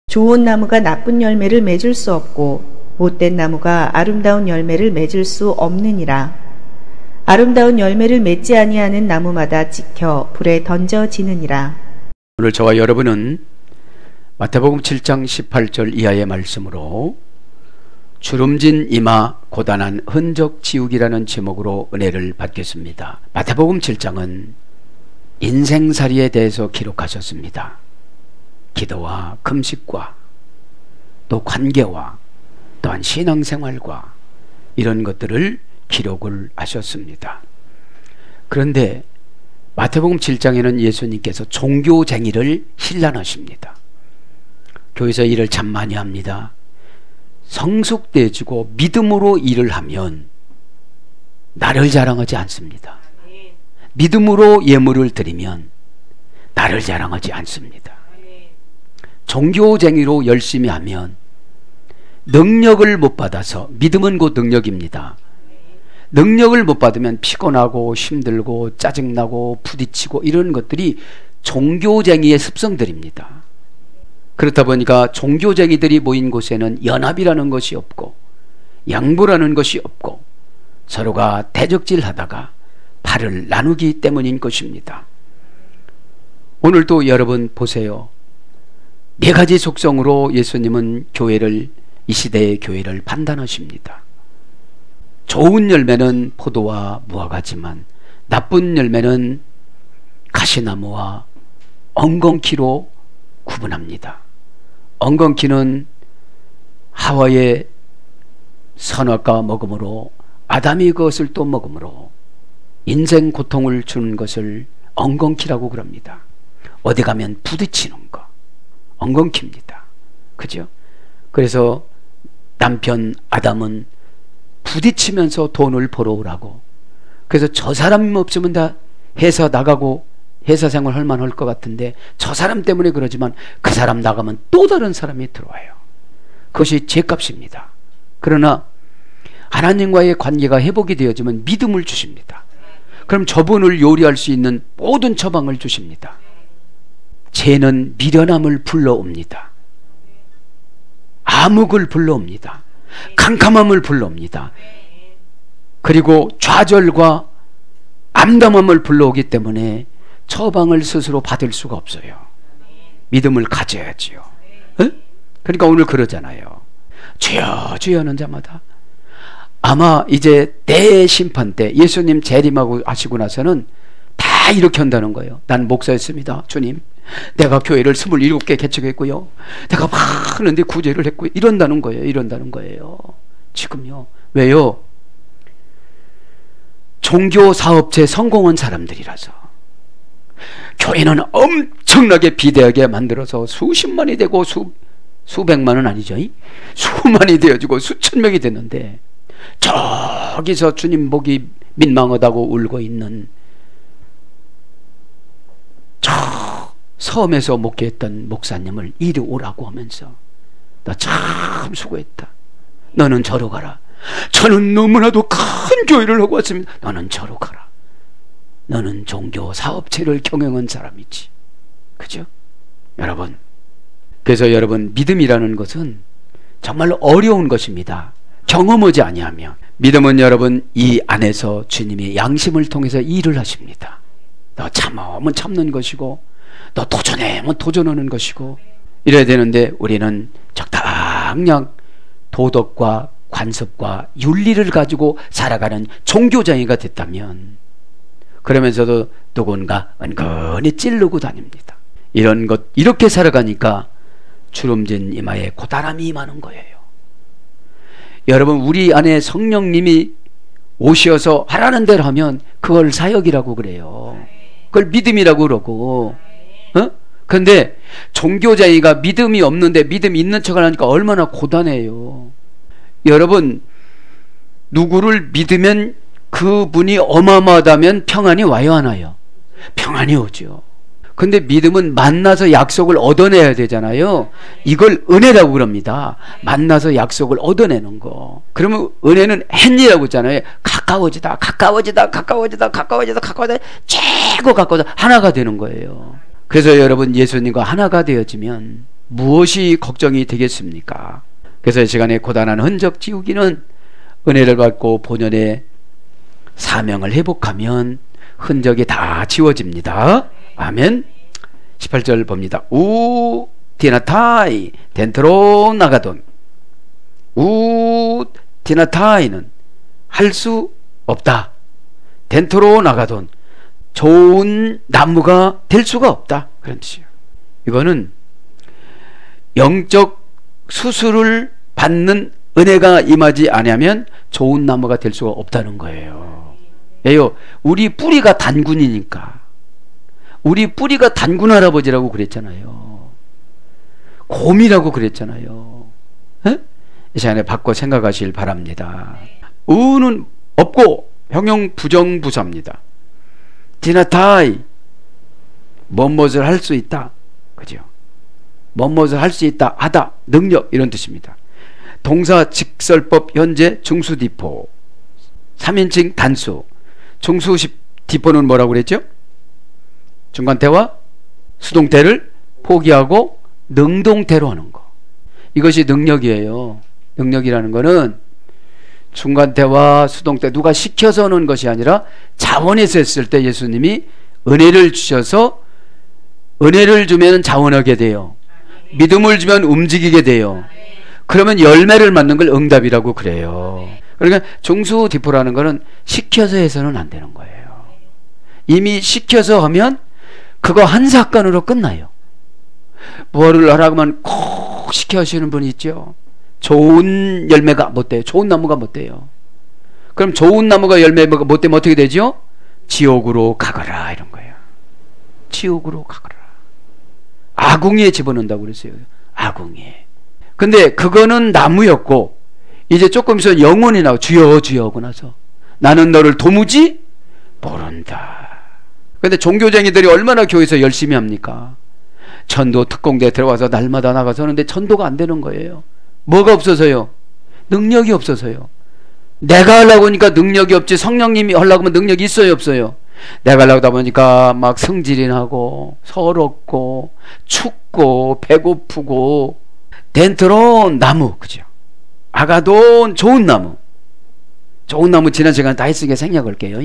좋은 나무가 나쁜 열매를 맺을 수 없고 못된 나무가 아름다운 열매를 맺을 수 없느니라. 아름다운 열매를 맺지 아니하는 나무마다 찍혀 불에 던져지느니라. 오늘 저와 여러분은 마태복음 7장 18절 이하의 말씀으로 주름진 이마 고단한 흔적 지우기라는 제목으로 은혜를 받겠습니다. 마태복음 7장은 인생살이에 대해서 기록하셨습니다. 기도와 금식과 또 관계와 또한 신앙생활과 이런 것들을 기록을 하셨습니다. 그런데 마태복음 7장에는 예수님께서 종교쟁이를 힐난하십니다. 교회에서 일을 참 많이 합니다. 성숙되어지고 믿음으로 일을 하면 나를 자랑하지 않습니다. 믿음으로 예물을 드리면 나를 자랑하지 않습니다. 종교쟁이로 열심히 하면 능력을 못 받아서, 믿음은 곧 능력입니다. 능력을 못 받으면 피곤하고 힘들고 짜증나고 부딪히고 이런 것들이 종교쟁이의 습성들입니다. 그렇다 보니까 종교쟁이들이 모인 곳에는 연합이라는 것이 없고 양보라는 것이 없고 서로가 대적질하다가 팔을 나누기 때문인 것입니다. 오늘도 여러분 보세요. 네 가지 속성으로 예수님은 교회를, 이 시대의 교회를 판단하십니다. 좋은 열매는 포도와 무화 같지만 나쁜 열매는 가시나무와 엉겅퀴로 구분합니다. 엉겅퀴는 하와의 선악과 먹음으로, 아담이 그것을 또 먹음으로 인생 고통을 주는 것을 엉겅퀴라고 그럽니다. 어디 가면 부딪히는 거 엉겅퀴입니다. 그죠? 그래서 남편 아담은 부딪히면서 돈을 벌어오라고, 그래서 저 사람 없으면 다 회사 나가고 회사 생활 할 만할 것 같은데 저 사람 때문에 그러지만 그 사람 나가면 또 다른 사람이 들어와요. 그것이 죄값입니다. 그러나 하나님과의 관계가 회복이 되어지면 믿음을 주십니다. 그럼 저분을 요리할 수 있는 모든 처방을 주십니다. 죄는 미련함을 불러옵니다. 암흑을 불러옵니다. 캄캄함을 불러옵니다. 그리고 좌절과 암담함을 불러오기 때문에 처방을 스스로 받을 수가 없어요. 믿음을 가져야지요. 에? 그러니까 오늘 그러잖아요. 주여 주여 하는 자마다, 아마 이제 대심판 때 예수님 재림하고 하시고 나서는 다 이렇게 한다는 거예요. 난 목사였습니다. 주님, 내가 교회를 27개 개척했고요, 내가 많은데 구제를 했고요, 이런다는 거예요. 이런다는 거예요. 지금요. 왜요? 종교 사업체 성공한 사람들이라서. 교회는 엄청나게 비대하게 만들어서 수십만이 되고 수백만은 아니죠, 수만이 되어지고 수천 명이 됐는데 저기서 주님 보기 민망하다고 울고 있는 저 섬에서 목회했던 목사님을 이리 오라고 하면서, 나 참 수고했다, 너는 저로 가라, 저는 너무나도 큰 교회를 하고 왔습니다, 너는 저로 가라, 너는 종교 사업체를 경영한 사람이지. 그죠? 여러분, 그래서 여러분, 믿음이라는 것은 정말 어려운 것입니다. 경험하지 아니하면. 믿음은 여러분, 이 안에서 주님이 양심을 통해서 일을 하십니다. 너 참으면 참는 것이고, 너 도전하면 도전하는 것이고, 이래야 되는데 우리는 적당량 도덕과 관습과 윤리를 가지고 살아가는 종교쟁이가 됐다면, 그러면서도 누군가 은근히 찌르고 다닙니다. 이런 것, 이렇게 살아가니까 주름진 이마에 고단함이 임하는 거예요. 여러분, 우리 안에 성령님이 오셔서 하라는 대로 하면 그걸 사역이라고 그래요. 그걸 믿음이라고 그러고, 그런데 종교쟁이가 믿음이 없는데 믿음이 있는 척을 하니까 얼마나 고단해요. 여러분, 누구를 믿으면 그분이 어마어마하다면 평안이 와요, 안 와요? 평안이 오죠. 근데 믿음은 만나서 약속을 얻어내야 되잖아요. 이걸 은혜라고 그럽니다. 만나서 약속을 얻어내는 거. 그러면 은혜는 헨리라고 했잖아요. 가까워지다, 가까워지다, 가까워지다, 가까워지다, 가까워지다, 최고 가까워져 하나가 되는 거예요. 그래서 여러분, 예수님과 하나가 되어지면 무엇이 걱정이 되겠습니까? 그래서 이 시간에 고단한 흔적 지우기는 은혜를 받고 본연의 사명을 회복하면 흔적이 다 지워집니다. 아멘. 18절 봅니다. 우 디나타이 덴트로 나가돈. 우 디나타이는 할 수 없다. 덴트로 나가돈. 좋은 나무가 될 수가 없다. 그런 뜻이에요. 이거는 영적 수술을 받는 은혜가 임하지 않으면 좋은 나무가 될 수가 없다는 거예요. 왜요? 우리 뿌리가 단군이니까. 우리 뿌리가 단군 할아버지라고 그랬잖아요. 곰이라고 그랬잖아요. 에? 이 시간에 바꿔 생각하실 바랍니다. 우는 없고 형용 부정부사입니다. 디나타이 뭐뭇을 할 수 있다. 그죠? 뭐뭇을 할 수 있다. 하다. 능력 이런 뜻입니다. 동사 직설법 현재 중수디포 3인칭 단수. 중수디포는 뭐라고 그랬죠? 중간태와 수동태를 포기하고 능동태로 하는 거. 이것이 능력이에요. 능력이라는 거는 중간태와 수동태 누가 시켜서 하는 것이 아니라 자원에서 했을 때 예수님이 은혜를 주셔서 은혜를 주면 자원하게 돼요. 믿음을 주면 움직이게 돼요. 그러면 열매를 맞는 걸 응답이라고 그래요. 그러니까 중수디포라는 거는 시켜서 해서는 안 되는 거예요. 이미 시켜서 하면 그거 한 사건으로 끝나요. 뭐를 하라고 하면 꼭 시켜 하시는 분이 있죠. 좋은 열매가 못 돼요. 좋은 나무가 못 돼요. 그럼 좋은 나무가 열매가 못 되면 어떻게 되죠? 지옥으로 가거라 이런 거예요. 지옥으로 가거라. 아궁이에 집어넣는다고 그랬어요. 아궁이에. 근데 그거는 나무였고 이제 조금 있으면 영혼이 나오고 주여 주여 하고 나서 나는 너를 도무지 모른다. 근데 종교쟁이들이 얼마나 교회에서 열심히 합니까? 전도 특공대 들어가서 날마다 나가서 하는데 전도가 안 되는 거예요. 뭐가 없어서요? 능력이 없어서요. 내가 하려고 하니까 능력이 없지. 성령님이 하려고 하면 능력이 있어요 없어요? 내가 하려고 하다 보니까 막 성질이 나고 서럽고 춥고 배고프고. 덴트론 나무 그죠? 아가돈 좋은 나무. 좋은 나무 지난 시간 다 했으니까 생략할게요.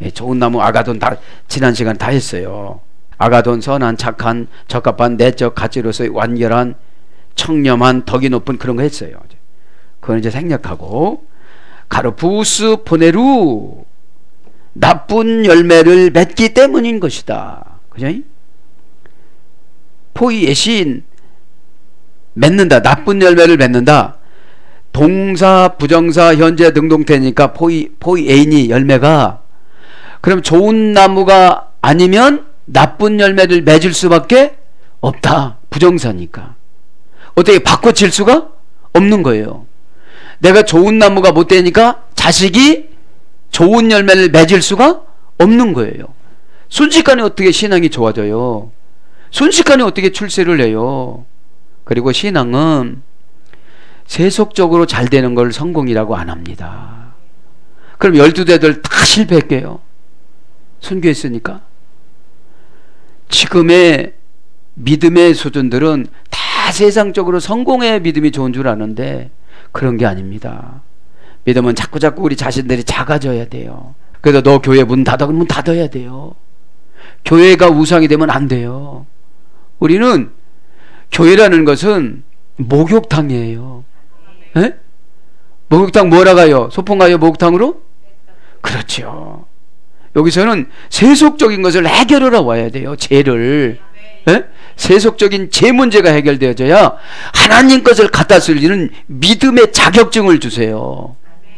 예, 좋은 나무 아가돈 다 지난 시간 다 했어요. 아가돈 선한 착한 적합한 내적 가치로서의 완결한 청렴한 덕이 높은 그런 거 했어요. 그건 이제 생략하고 가르푸스 포네루 나쁜 열매를 맺기 때문인 것이다. 그죠? 포이에신 맺는다. 나쁜 열매를 맺는다. 동사 부정사 현재 능동태니까 포이에인이 열매가 그럼 좋은 나무가 아니면 나쁜 열매를 맺을 수밖에 없다. 부정사니까 어떻게 바꿔칠 수가 없는 거예요. 내가 좋은 나무가 못 되니까 자식이 좋은 열매를 맺을 수가 없는 거예요. 순식간에 어떻게 신앙이 좋아져요? 순식간에 어떻게 출세를 해요? 그리고 신앙은 세속적으로 잘 되는 걸 성공이라고 안 합니다. 그럼 12대들 다 실패했게요. 순교했으니까. 지금의 믿음의 수준들은 다 세상적으로 성공의 믿음이 좋은 줄 아는데 그런 게 아닙니다. 믿음은 자꾸자꾸 우리 자신들이 작아져야 돼요. 그래서 너 교회 문 닫아야 돼요. 교회가 우상이 되면 안 돼요. 우리는 교회라는 것은 목욕탕이에요. 에? 목욕탕 뭐라 가요? 소풍 가요? 목욕탕으로? 그렇죠. 여기서는 세속적인 것을 해결하러 와야 돼요. 죄를. 에? 세속적인 죄 문제가 해결되어져야 하나님 것을 갖다 쓰리는 믿음의 자격증을 주세요.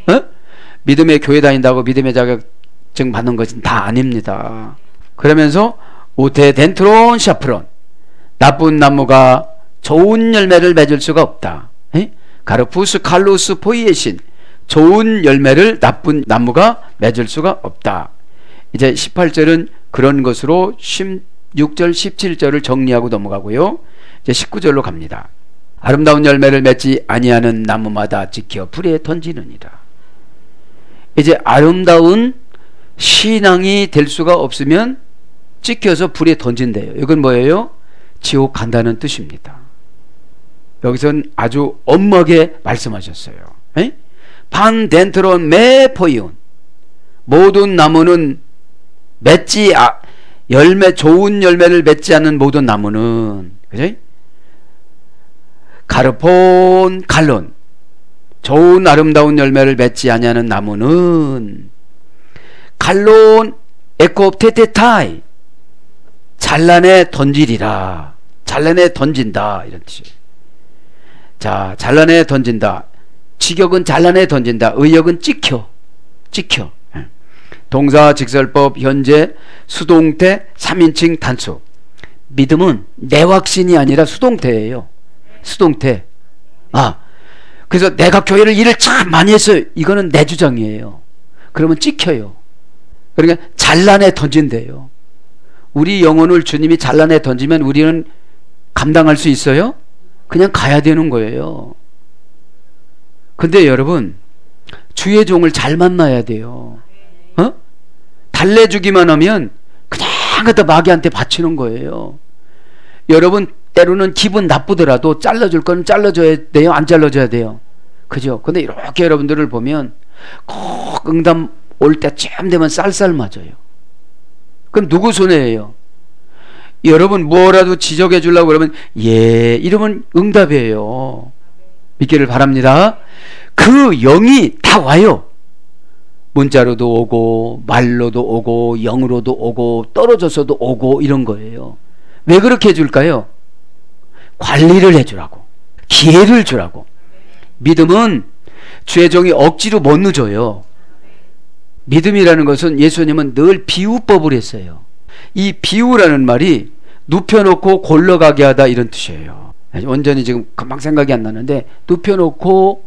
에? 믿음의 교회 다닌다고 믿음의 자격증 받는 것은 다 아닙니다. 그러면서 오테 덴트론 샤프론 나쁜 나무가 좋은 열매를 맺을 수가 없다. 에? 가르푸스 칼로스 포이에신 좋은 열매를 나쁜 나무가 맺을 수가 없다. 이제 18절은 그런 것으로 16절 17절을 정리하고 넘어가고요. 이제 19절로 갑니다. 아름다운 열매를 맺지 아니하는 나무마다 지켜 불에 던지느니라. 이제 아름다운 신앙이 될 수가 없으면 찍혀서 불에 던진대요. 이건 뭐예요? 지옥 간다는 뜻입니다. 여기서는 아주 엄하게 말씀하셨어요. 에? 반 덴트론 메포이온, 모든 나무는 맺지 좋은 열매를 맺지 않는 모든 나무는, 그죠? 가르폰 갈론, 좋은 아름다운 열매를 맺지 아니하는 나무는 갈론 에코테테타이, 잘라내 던지리라. 잘라내 던진다, 이런 뜻이에요. 자, 잘라내 던진다. 직역은 잘라내 던진다. 의역은 찍혀. 동사 직설법 현재 수동태 3인칭 단수. 믿음은 내 확신이 아니라 수동태예요. 수동태. 그래서 내가 교회를 일을 참 많이 했어요. 이거는 내 주장이에요. 그러면 찍혀요. 그러니까 잘라내 던진대요. 우리 영혼을 주님이 잘라내 던지면 우리는 감당할 수 있어요? 그냥 가야 되는 거예요. 근데 여러분, 주의 종을 잘 만나야 돼요. 달래주기만 하면 그냥 갖다 마귀한테 바치는 거예요. 여러분, 때로는 기분 나쁘더라도 잘라줄 건 잘라줘야 돼요? 안 잘라줘야 돼요? 그죠? 근데 이렇게 여러분들을 보면 꼭 응답 올 때쯤 되면 쌀쌀 맞아요. 그럼 누구 손해예요? 여러분 뭐라도 지적해 주려고 그러면 예 이러면 응답이에요. 믿기를 바랍니다. 그 영이 다 와요. 문자로도 오고 말로도 오고 영으로도 오고 떨어져서도 오고 이런 거예요. 왜 그렇게 해줄까요? 관리를 해주라고, 기회를 주라고. 믿음은 주의 종이 억지로 못 늦어요. 믿음이라는 것은 예수님은 늘 비유법을 했어요. 이 비유라는 말이 눕혀놓고 골러가게 하다 이런 뜻이에요. 완전히 지금 금방 생각이 안 나는데 눕혀놓고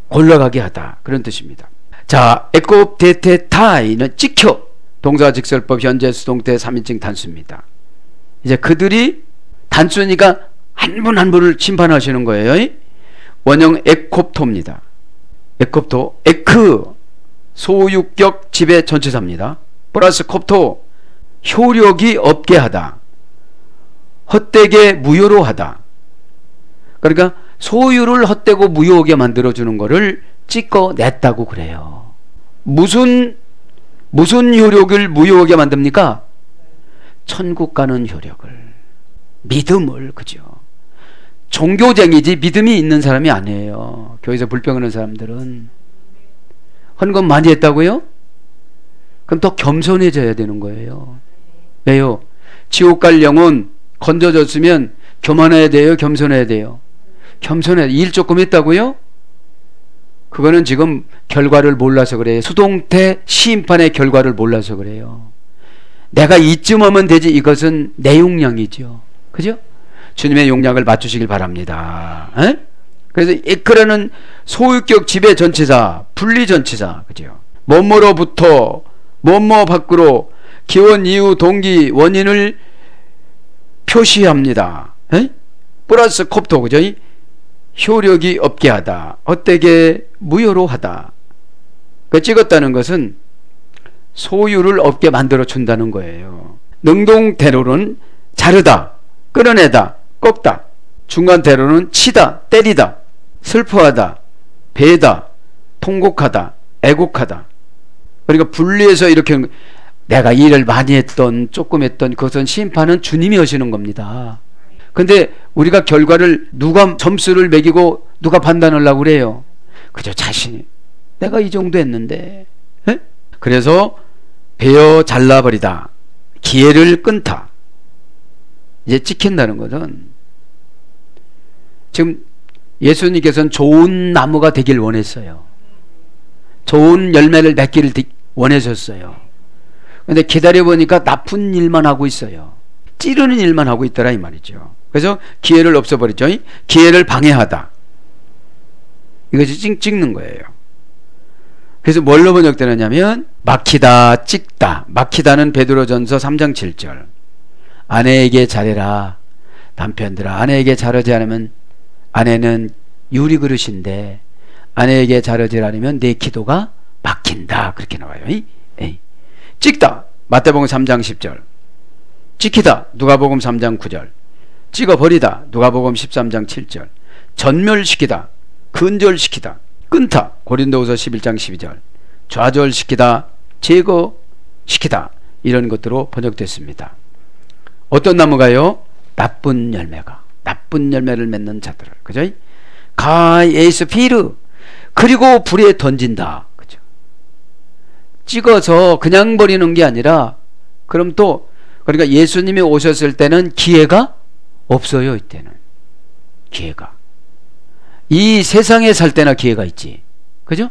골러가게 하다 그런 뜻입니다. 자, 에코테테타이는 찍혀, 동사 직설법 현재 수동태 3인칭 단수입니다. 이제 그들이 단순히가 한 분 한 분을 심판하시는 거예요. 원형 에콥토입니다. 에콥토, 에크 소유격 지배 전치사입니다. 플러스 콥토, 효력이 없게 하다, 헛되게 무효로 하다. 그러니까 소유를 헛되고 무효하게 만들어주는 거를 찍어냈다고 그래요. 무슨 효력을 무효하게 만듭니까? 천국 가는 효력을, 믿음을. 그죠? 종교쟁이지 믿음이 있는 사람이 아니에요. 교회에서 불평하는 사람들은. 헌금 많이 했다고요? 그럼 더 겸손해져야 되는 거예요. 왜요? 지옥 갈 영혼 건져졌으면 교만해야 돼요? 겸손해야 돼요? 겸손해야 돼요. 일 조금 했다고요? 그거는 지금 결과를 몰라서 그래요. 수동태 심판의 결과를 몰라서 그래요. 내가 이쯤 하면 되지, 이것은 내 용량이죠. 그죠? 주님의 용량을 맞추시길 바랍니다. 에? 그래서 에크라는 소유격 지배 전치사, 분리 전치사, 그죠? 뭐뭐로부터 뭐뭐 밖으로 기원, 이유, 동기, 원인을 표시합니다. 에? 플러스 콥토, 그죠? 효력이 없게 하다, 헛되게 무효로 하다. 그 찍었다는 것은 소유를 없게 만들어 준다는 거예요. 능동 대로는 자르다, 끌어내다, 꺾다. 중간 대로는 치다, 때리다, 슬퍼하다, 배다, 통곡하다, 애곡하다. 그러니까 분리해서 이렇게 내가 일을 많이 했던 조금 했던 그것은 심판은 주님이 하시는 겁니다. 근데 우리가 결과를 누가 점수를 매기고 누가 판단을 하려고 그래요? 그저 자신이 내가 이 정도 했는데. 에? 그래서 베어 잘라버리다, 기회를 끊다. 이제 찍힌다는 것은 지금 예수님께서는 좋은 나무가 되길 원했어요. 좋은 열매를 맺기를 원하셨어요. 근데 기다려보니까 나쁜 일만 하고 있어요. 찌르는 일만 하고 있더라 이 말이죠. 그래서 기회를 없애버리죠. 기회를 방해하다, 이것이 찍는 거예요. 그래서 뭘로 번역되느냐면 막히다, 찍다. 막히다는 베드로전서 3장 7절. 아내에게 잘해라, 남편들아. 아내에게 잘하지 않으면, 아내는 유리그릇인데 아내에게 잘하지 않으면 내 기도가 막힌다, 그렇게 나와요. 에이. 찍다, 마태복음 3장 10절. 찍히다, 누가복음 3장 9절. 찍어버리다. 누가복음 13장 7절. 전멸시키다. 근절시키다. 끊다. 고린도후서 11장 12절. 좌절시키다. 제거시키다. 이런 것들로 번역됐습니다. 어떤 나무가요? 나쁜 열매가. 나쁜 열매를 맺는 자들을. 그죠? 가예스피르. 그리고 불에 던진다. 그죠? 찍어서 그냥 버리는 게 아니라, 그럼 또, 그러니까 예수님이 오셨을 때는 기회가 없어요. 이때는 기회가. 이 세상에 살 때나 기회가 있지. 그죠?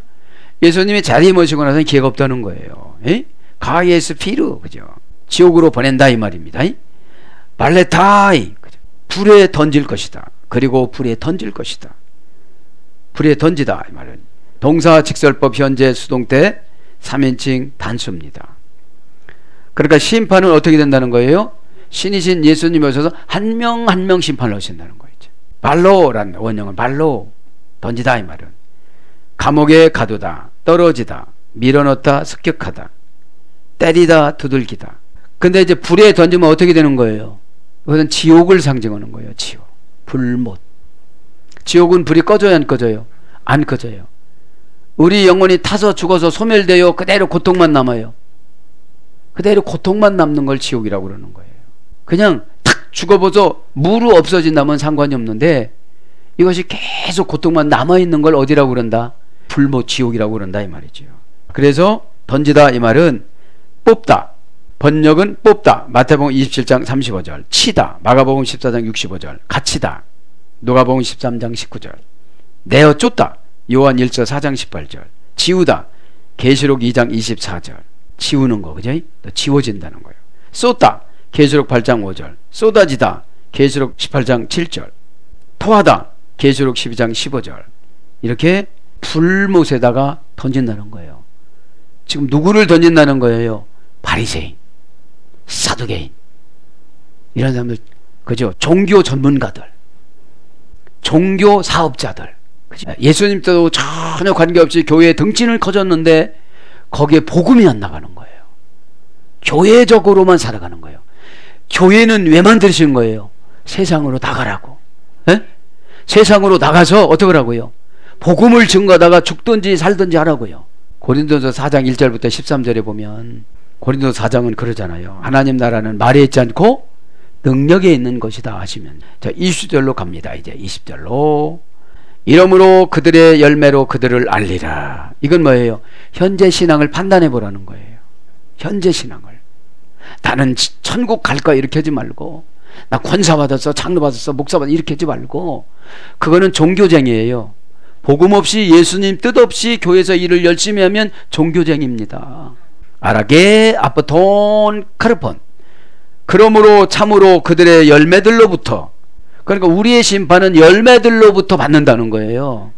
예수님이 자리에 모시고 나서는 기회가 없다는 거예요. 가예스피르. 그죠? 지옥으로 보낸다 이 말입니다. 발레타이. 불에 던질 것이다. 그리고 불에 던질 것이다. 불에 던지다 이 말은 동사 직설법 현재 수동태 3인칭 단수입니다. 그러니까 심판은 어떻게 된다는 거예요? 신이신 예수님이 오셔서 한 명 한 명 심판을 하신다는 거예요. 발로라는 원형은 발로 던지다 이 말은 감옥에 가두다, 떨어지다, 밀어넣다, 습격하다, 때리다, 두들기다. 근데 이제 불에 던지면 어떻게 되는 거예요? 그것은 지옥을 상징하는 거예요. 지옥. 불못. 지옥은 불이 꺼져요, 안 꺼져요? 안 꺼져요. 우리 영혼이 타서 죽어서 소멸되어 그대로 고통만 남아요. 그대로 고통만 남는 걸 지옥이라고 그러는 거예요. 그냥 탁 죽어보서 무로 없어진다면 상관이 없는데 이것이 계속 고통만 남아있는 걸 어디라고 그런다? 불못, 지옥이라고 그런다 이 말이죠. 그래서 던지다 이 말은 뽑다. 번역은 뽑다. 마태복음 27장 35절. 치다. 마가복음 14장 65절. 갇히다. 누가복음 13장 19절. 내어 쫓다. 요한 1서 4장 18절. 지우다. 계시록 2장 24절. 지우는 거, 그죠? 또 지워진다는 거예요. 쏟다. 계시록 8장 5절. 쏟아지다. 계시록 18장 7절. 토하다. 계시록 12장 15절. 이렇게 불못에다가 던진다는 거예요. 지금 누구를 던진다는 거예요? 바리새인, 사두개인, 이런 사람들, 그죠? 종교 전문가들, 종교 사업자들. 그죠? 예수님 때도 전혀 관계없이 교회에 등신을 커졌는데 거기에 복음이 안 나가는 거예요. 교회적으로만 살아가는 거예요. 교회는 왜 만드신 거예요? 세상으로 나가라고. 에? 세상으로 나가서 어떡하라고요? 복음을 증거하다가 죽든지 살든지 하라고요. 고린도서 4장 1절부터 13절에 보면 고린도서 4장은 그러잖아요. 하나님 나라는 말에 있지 않고 능력에 있는 것이다 하시면, 자 20절로 갑니다. 이제 20절로. 이러므로 그들의 열매로 그들을 알리라. 이건 뭐예요? 현재 신앙을 판단해 보라는 거예요. 현재 신앙을. 나는 천국 갈 거야 이렇게 하지 말고, 나 권사 받았어, 장로 받았어, 목사 받았어 이렇게 하지 말고, 그거는 종교쟁이에요. 복음 없이 예수님 뜻 없이 교회에서 일을 열심히 하면 종교쟁이입니다. 아라게 아프톤 카르폰. 그러므로 참으로 그들의 열매들로부터, 그러니까 우리의 심판은 열매들로부터 받는다는 거예요.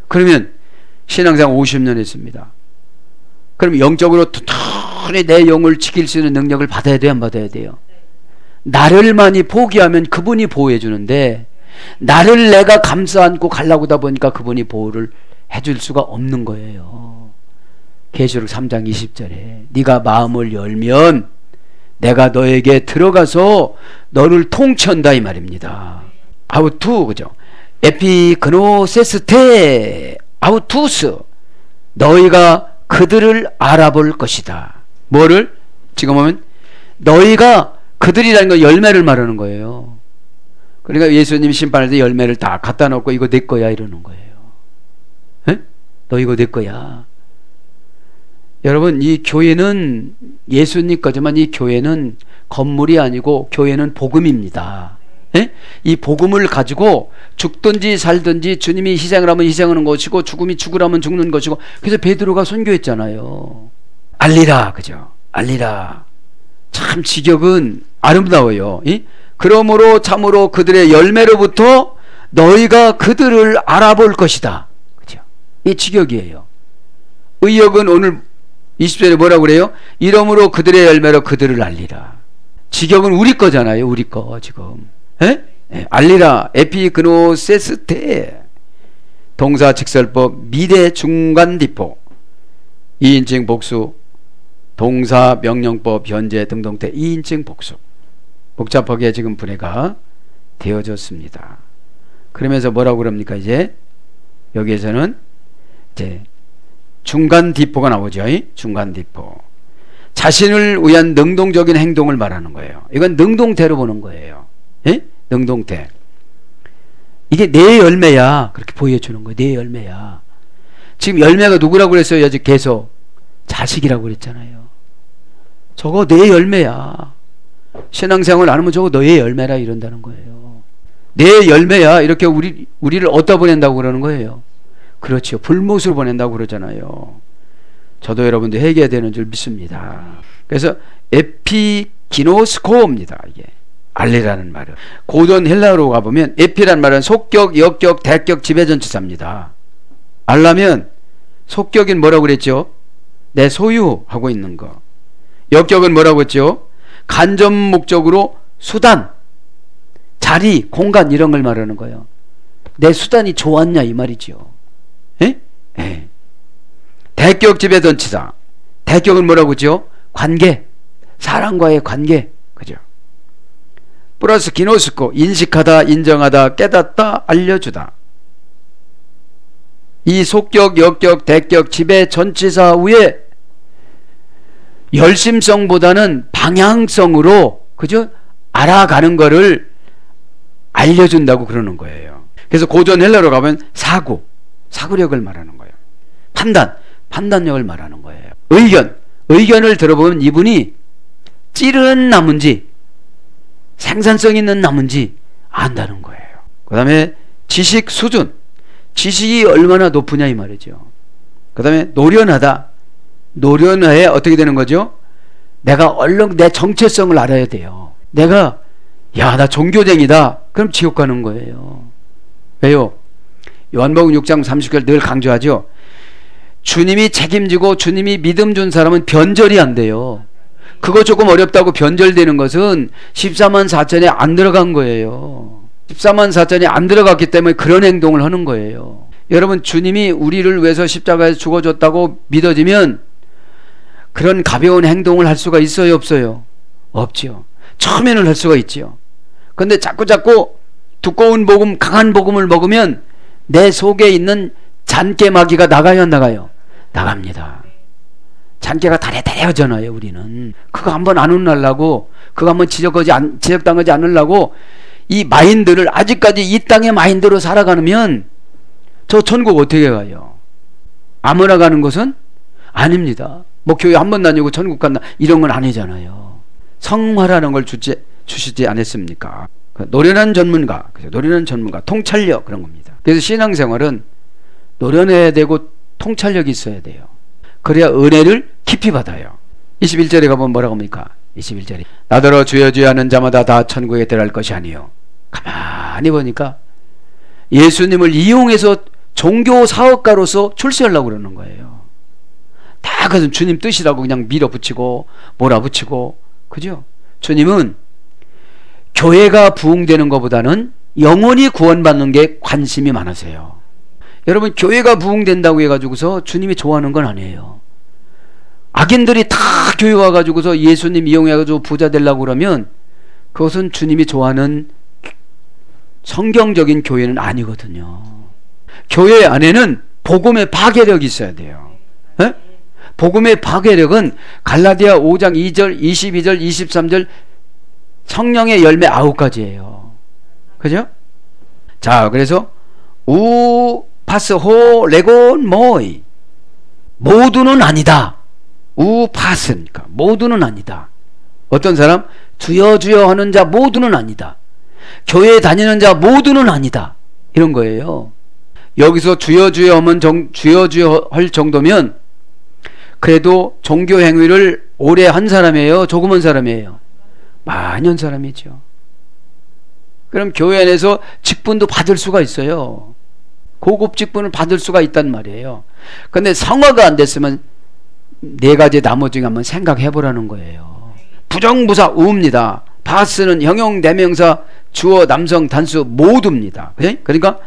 그러면 신앙생활 50년 했습니다. 그럼 영적으로 튼튼히 내 영을 지킬 수 있는 능력을 받아야 돼요, 안 받아야 돼요? 나를 많이 포기하면 그분이 보호해 주는데, 나를 내가 감싸 안고 가려고 하다 보니까 그분이 보호를 해줄 수가 없는 거예요. 계시록 3장 20절에 네가 마음을 열면 내가 너에게 들어가서 너를 통치한다 이 말입니다. 아우투, 그죠? 에피그노세스테 아우투스. 너희가 그들을 알아볼 것이다. 뭐를? 지금 보면 너희가, 그들이라는 건 열매를 말하는 거예요. 그러니까 예수님이 심판할 때 열매를 다 갖다 놓고 이거 내 거야 이러는 거예요. 에? 너 이거 내 거야. 여러분, 이 교회는 예수님 거지만 이 교회는 건물이 아니고 교회는 복음입니다. 에? 이 복음을 가지고 죽든지 살든지 주님이 희생을 하면 희생하는 것이고 죽음이 죽으라면 죽는 것이고, 그래서 베드로가 선교했잖아요. 알리라, 그죠? 알리라. 참 직역은 아름다워요. 이? 그러므로 참으로 그들의 열매로부터 너희가 그들을 알아볼 것이다. 그죠? 이 직역이에요. 의역은 오늘 20절에 뭐라고 그래요? 이러므로 그들의 열매로 그들을 알리라. 직역은 우리 거잖아요. 우리 거 지금. 에? 에, 알리라. 에피그노세스테. 동사 직설법 미래 중간 디포. 2인칭 복수. 동사 명령법 현재 등동태 2인칭 복수. 복잡하게 지금 분해가 되어졌습니다. 그러면서 뭐라고 그럽니까? 이제 여기에서는 이제 중간 디포가 나오죠. 중간 디포. 자신을 위한 능동적인 행동을 말하는 거예요. 이건 능동태로 보는 거예요. 예? 능동태. 이게 내 열매야. 그렇게 보여주는 거예요. 내 열매야. 지금 열매가 누구라고 그랬어요? 아직 계속 자식이라고 그랬잖아요. 저거 내 열매야. 신앙생활 안 하면 저거 너의 열매라 이런다는 거예요. 내 열매야. 이렇게 우리를 어디다 보낸다고 그러는 거예요? 그렇죠. 불못으로 보낸다고 그러잖아요. 저도 여러분들 회개해야 되는 줄 믿습니다. 그래서 에피기노스코입니다. 이게 알레라는 말은 고전 헬라어로 가보면 에피란 말은 속격, 역격, 대격, 지배전치사입니다. 알라면 속격은 뭐라고 그랬죠? 내 소유하고 있는 거. 역격은 뭐라고 했죠? 간접 목적으로 수단, 자리, 공간 이런 걸 말하는 거예요. 내 수단이 좋았냐 이 말이죠. 에? 에. 대격 지배전치사. 대격은 뭐라고 했죠? 관계, 사람과의 관계. 그죠? 플러스 기노스코, 인식하다, 인정하다, 깨닫다, 알려주다. 이 속격, 역격, 대격, 지배, 전치사 후에 열심성보다는 방향성으로, 그죠? 알아가는 거를 알려준다고 그러는 거예요. 그래서 고전 헬라로 가면 사고력을 말하는 거예요. 판단력을 말하는 거예요. 의견을 들어보면 이분이 찌른 나무인지 생산성 있는 나무인지 안다는 거예요. 그 다음에 지식 수준, 지식이 얼마나 높으냐 이 말이죠. 그 다음에 노련해 어떻게 되는 거죠? 내가 얼른 내 정체성을 알아야 돼요. 내가 나 종교쟁이다. 그럼 지옥 가는 거예요. 왜요? 요한복음 6장 30절 늘 강조하죠. 주님이 책임지고 주님이 믿음 준 사람은 변절이 안 돼요. 그거 조금 어렵다고 변절되는 것은 14만 4천에 안 들어간 거예요. 14만 4천이 안 들어갔기 때문에 그런 행동을 하는 거예요. 여러분, 주님이 우리를 위해서 십자가에서 죽어줬다고 믿어지면 그런 가벼운 행동을 할 수가 있어요, 없어요? 없죠. 처음에는 할 수가 있죠. 그런데 자꾸 두꺼운 복음, 강한 복음을 먹으면 내 속에 있는 잔깨마귀가 나가요, 안 나가요? 나갑니다. 잔깨가 다래다래하잖아요, 우리는. 그거 한번 안 혼나려고, 그거 한번 지적당하지 않으려고 이 마인드를, 아직까지 이 땅의 마인드로 살아가면 저 천국 어떻게 가요? 아무나 가는 것은 아닙니다. 뭐 교회 한 번 다니고 천국 간다 이런 건 아니잖아요. 성화라는 걸 주시지 않았습니까? 노련한 전문가, 통찰력 그런 겁니다. 그래서 신앙생활은 노련해야 되고 통찰력이 있어야 돼요. 그래야 은혜를 깊이 받아요. 21절에 가보면 뭐라고 합니까? 21절에 나더러 주여 주여 하는 자마다 다 천국에 들어갈 것이 아니요. 가만히 보니까 예수님을 이용해서 종교 사업가로서 출세하려고 그러는 거예요. 다 그것은 주님 뜻이라고 그냥 밀어붙이고 몰아붙이고, 그죠? 주님은 교회가 부흥되는 것보다는 영혼이 구원받는 게 관심이 많으세요. 여러분, 교회가 부흥된다고 해가지고서 주님이 좋아하는 건 아니에요. 악인들이 다 교회 와가지고서 예수님 이용해가지고 부자 되려고 그러면 그것은 주님이 좋아하는 성경적인 교회는 아니거든요. 교회 안에는 복음의 파괴력이 있어야 돼요. 에? 복음의 파괴력은 갈라디아 5장 2절, 22절, 23절 성령의 열매 9가지예요. 그죠? 자, 그래서 파스 호 레곤 모이, 모두는 아니다. 파스니까 모두는 아니다. 어떤 사람 주여 주여 하는 자 모두는 아니다. 교회 다니는 자 모두는 아니다. 이런 거예요. 여기서 주여 주여 하면 주여 주여 할 정도면 그래도 종교 행위를 오래 한 사람이에요? 조금 한 사람이에요? 많이 한 사람이죠. 그럼 교회 안에서 직분도 받을 수가 있어요. 고급 직분을 받을 수가 있단 말이에요. 근데 성화가 안 됐으면 4가지 나머지 한번 생각해 보라는 거예요. 부정부사 우입니다. 파스는 형용 대명사 주어 남성 단수 모두입니다. 그러니까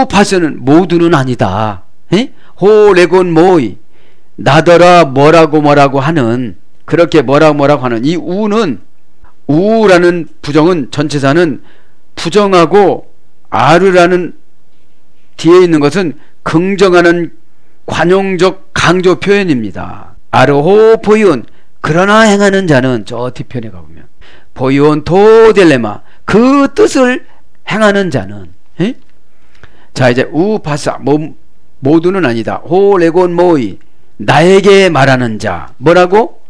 파스는 모두는 아니다. 호 레곤 모이, 나더러 뭐라고 하는, 그렇게 뭐라고 하는 이 우는 우라는 부정은 전치사는 부정하고 아르라는 뒤에 있는 것은 긍정하는 관용적 강조 표현입니다. 아르호 보이온 그러나 행하는 자는 저 뒤편에 가보면 보이온 토델레마 그 뜻을 행하는 자는 에? 자 이제 우파사 모두는 아니다. 호레곤 모이 나에게 말하는 자 뭐라고?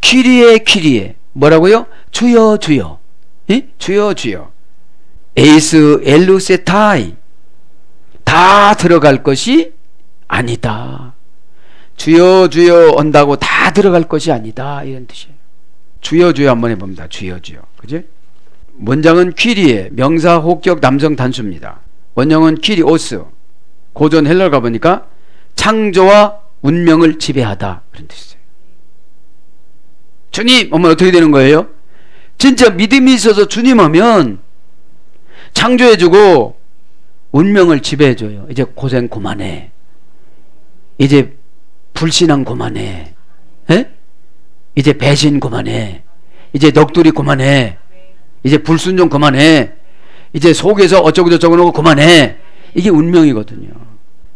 퀴리에 뭐라고요? 주여 주여 에? 주여 주여 에이스 엘루세타이 다 들어갈 것이 아니다. 주여 주여 한다고 다 들어갈 것이 아니다 이런 뜻이에요. 주여 주여 한번 해봅니다. 주여 주여 그지? 원장은 퀴리에 명사 혹격 남성 단수입니다. 원형은 퀴리오스 고전 헬러 가보니까 창조와 운명을 지배하다 그런 뜻이에요. 주님 하면 어떻게 되는 거예요? 진짜 믿음이 있어서 주님 하면 창조해주고 운명을 지배해줘요. 이제 고생 그만해. 이제 불신앙 그만해. 에? 이제 배신 그만해. 이제 넋두리 그만해. 이제 불순종 그만해. 이제 속에서 어쩌고저쩌고 하고 그만해. 이게 운명이거든요.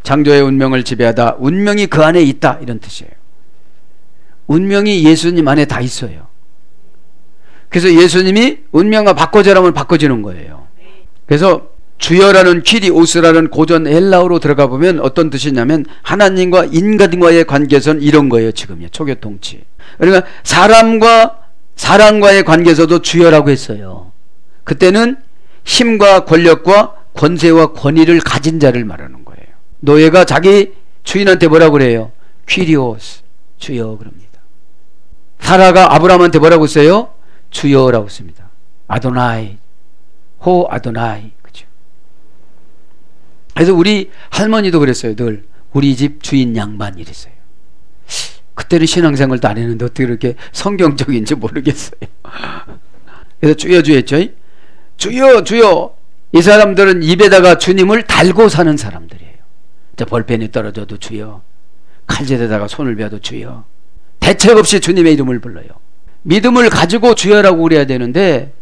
창조의 운명을 지배하다. 운명이 그 안에 있다 이런 뜻이에요. 운명이 예수님 안에 다 있어요. 그래서 예수님이 운명과 바꿔주라면 바꿔주는 거예요. 그래서 주여라는 퀴리오스라는 고전 헬라어로 들어가 보면 어떤 뜻이냐면 하나님과 인간과의 관계에서는 이런 거예요. 지금요 초교통치. 그러니까 사람과의 관계에서도 주여라고 했어요. 그때는 힘과 권력과 권세와 권위를 가진 자를 말하는 거예요. 노예가 자기 주인한테 뭐라고 그래요? 퀴리오스 주여 그럽니다. 사라가 아브라함한테 뭐라고 했어요? 주여라고 씁니다. 아도나이 호 아도나이 그죠? 그래서 우리 할머니도 그랬어요. 늘 우리 집 주인 양반 이랬어요. 그때는 신앙생활도 안 했는데 어떻게 그렇게 성경적인지 모르겠어요. 그래서 주여 주여 했죠. 주여 주여. 이 사람들은 입에다가 주님을 달고 사는 사람들이에요. 볼펜이 떨어져도 주여, 칼질에다가 손을 베어도 주여, 대책 없이 주님의 이름을 불러요. 믿음을 가지고 주여라고 그래야 되는데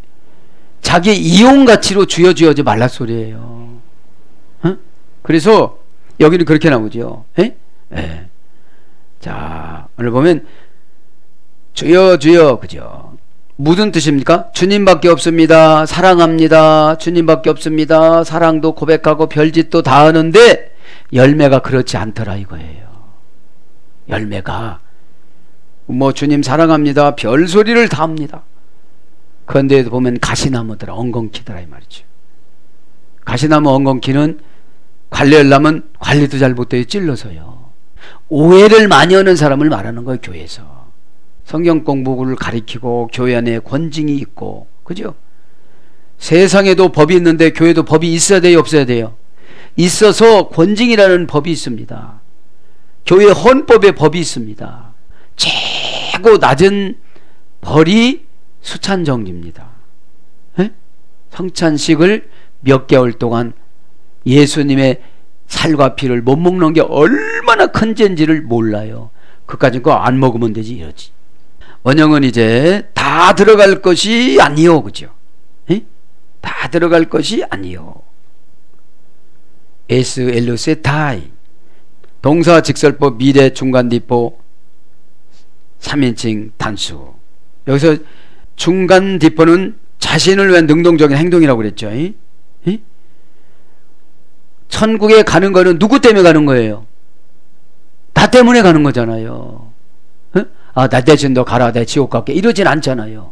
자기 이용 가치로 주여 주여 하지 말라 소리예요. 어? 그래서 여기는 그렇게 나오죠. 에? 에. 자, 오늘 보면 주여 주여 그죠? 무슨 뜻입니까? 주님밖에 없습니다. 사랑합니다. 주님밖에 없습니다. 사랑도 고백하고 별짓도 다 하는데 열매가 그렇지 않더라 이거예요. 열매가 뭐 주님 사랑합니다. 별소리를 다 합니다. 그런데 보면 가시나무더라 엉겅퀴더라 이 말이죠. 가시나무 엉겅퀴는 관리하려면 관리도 잘 못해요. 찔러서요. 오해를 많이 하는 사람을 말하는 거예요. 교회에서 성경 공부를 가리키고 교회 안에 권징이 있고 그죠? 세상에도 법이 있는데 교회도 법이 있어야 돼요? 없어야 돼요? 있어서 권징이라는 법이 있습니다. 교회 헌법에 법이 있습니다. 최고 낮은 벌이 수찬정지입니다. 에? 성찬식을 몇 개월 동안 예수님의 살과 피를 못 먹는 게 얼마나 큰 죄인지를 몰라요. 그까짓 거 안 먹으면 되지 이러지. 원형은 이제 다 들어갈 것이 아니요 그죠? 에? 다 들어갈 것이 아니요. 에스 엘루세타이 동사 직설법 미래 중간디포 3인칭 단수. 여기서 중간디포는 자신을 위한 능동적인 행동이라고 그랬죠. 에? 천국에 가는 거는 누구 때문에 가는 거예요? 나 때문에 가는 거잖아요. 아, 나 대신 너 가라, 내 지옥 갈게 이러진 않잖아요.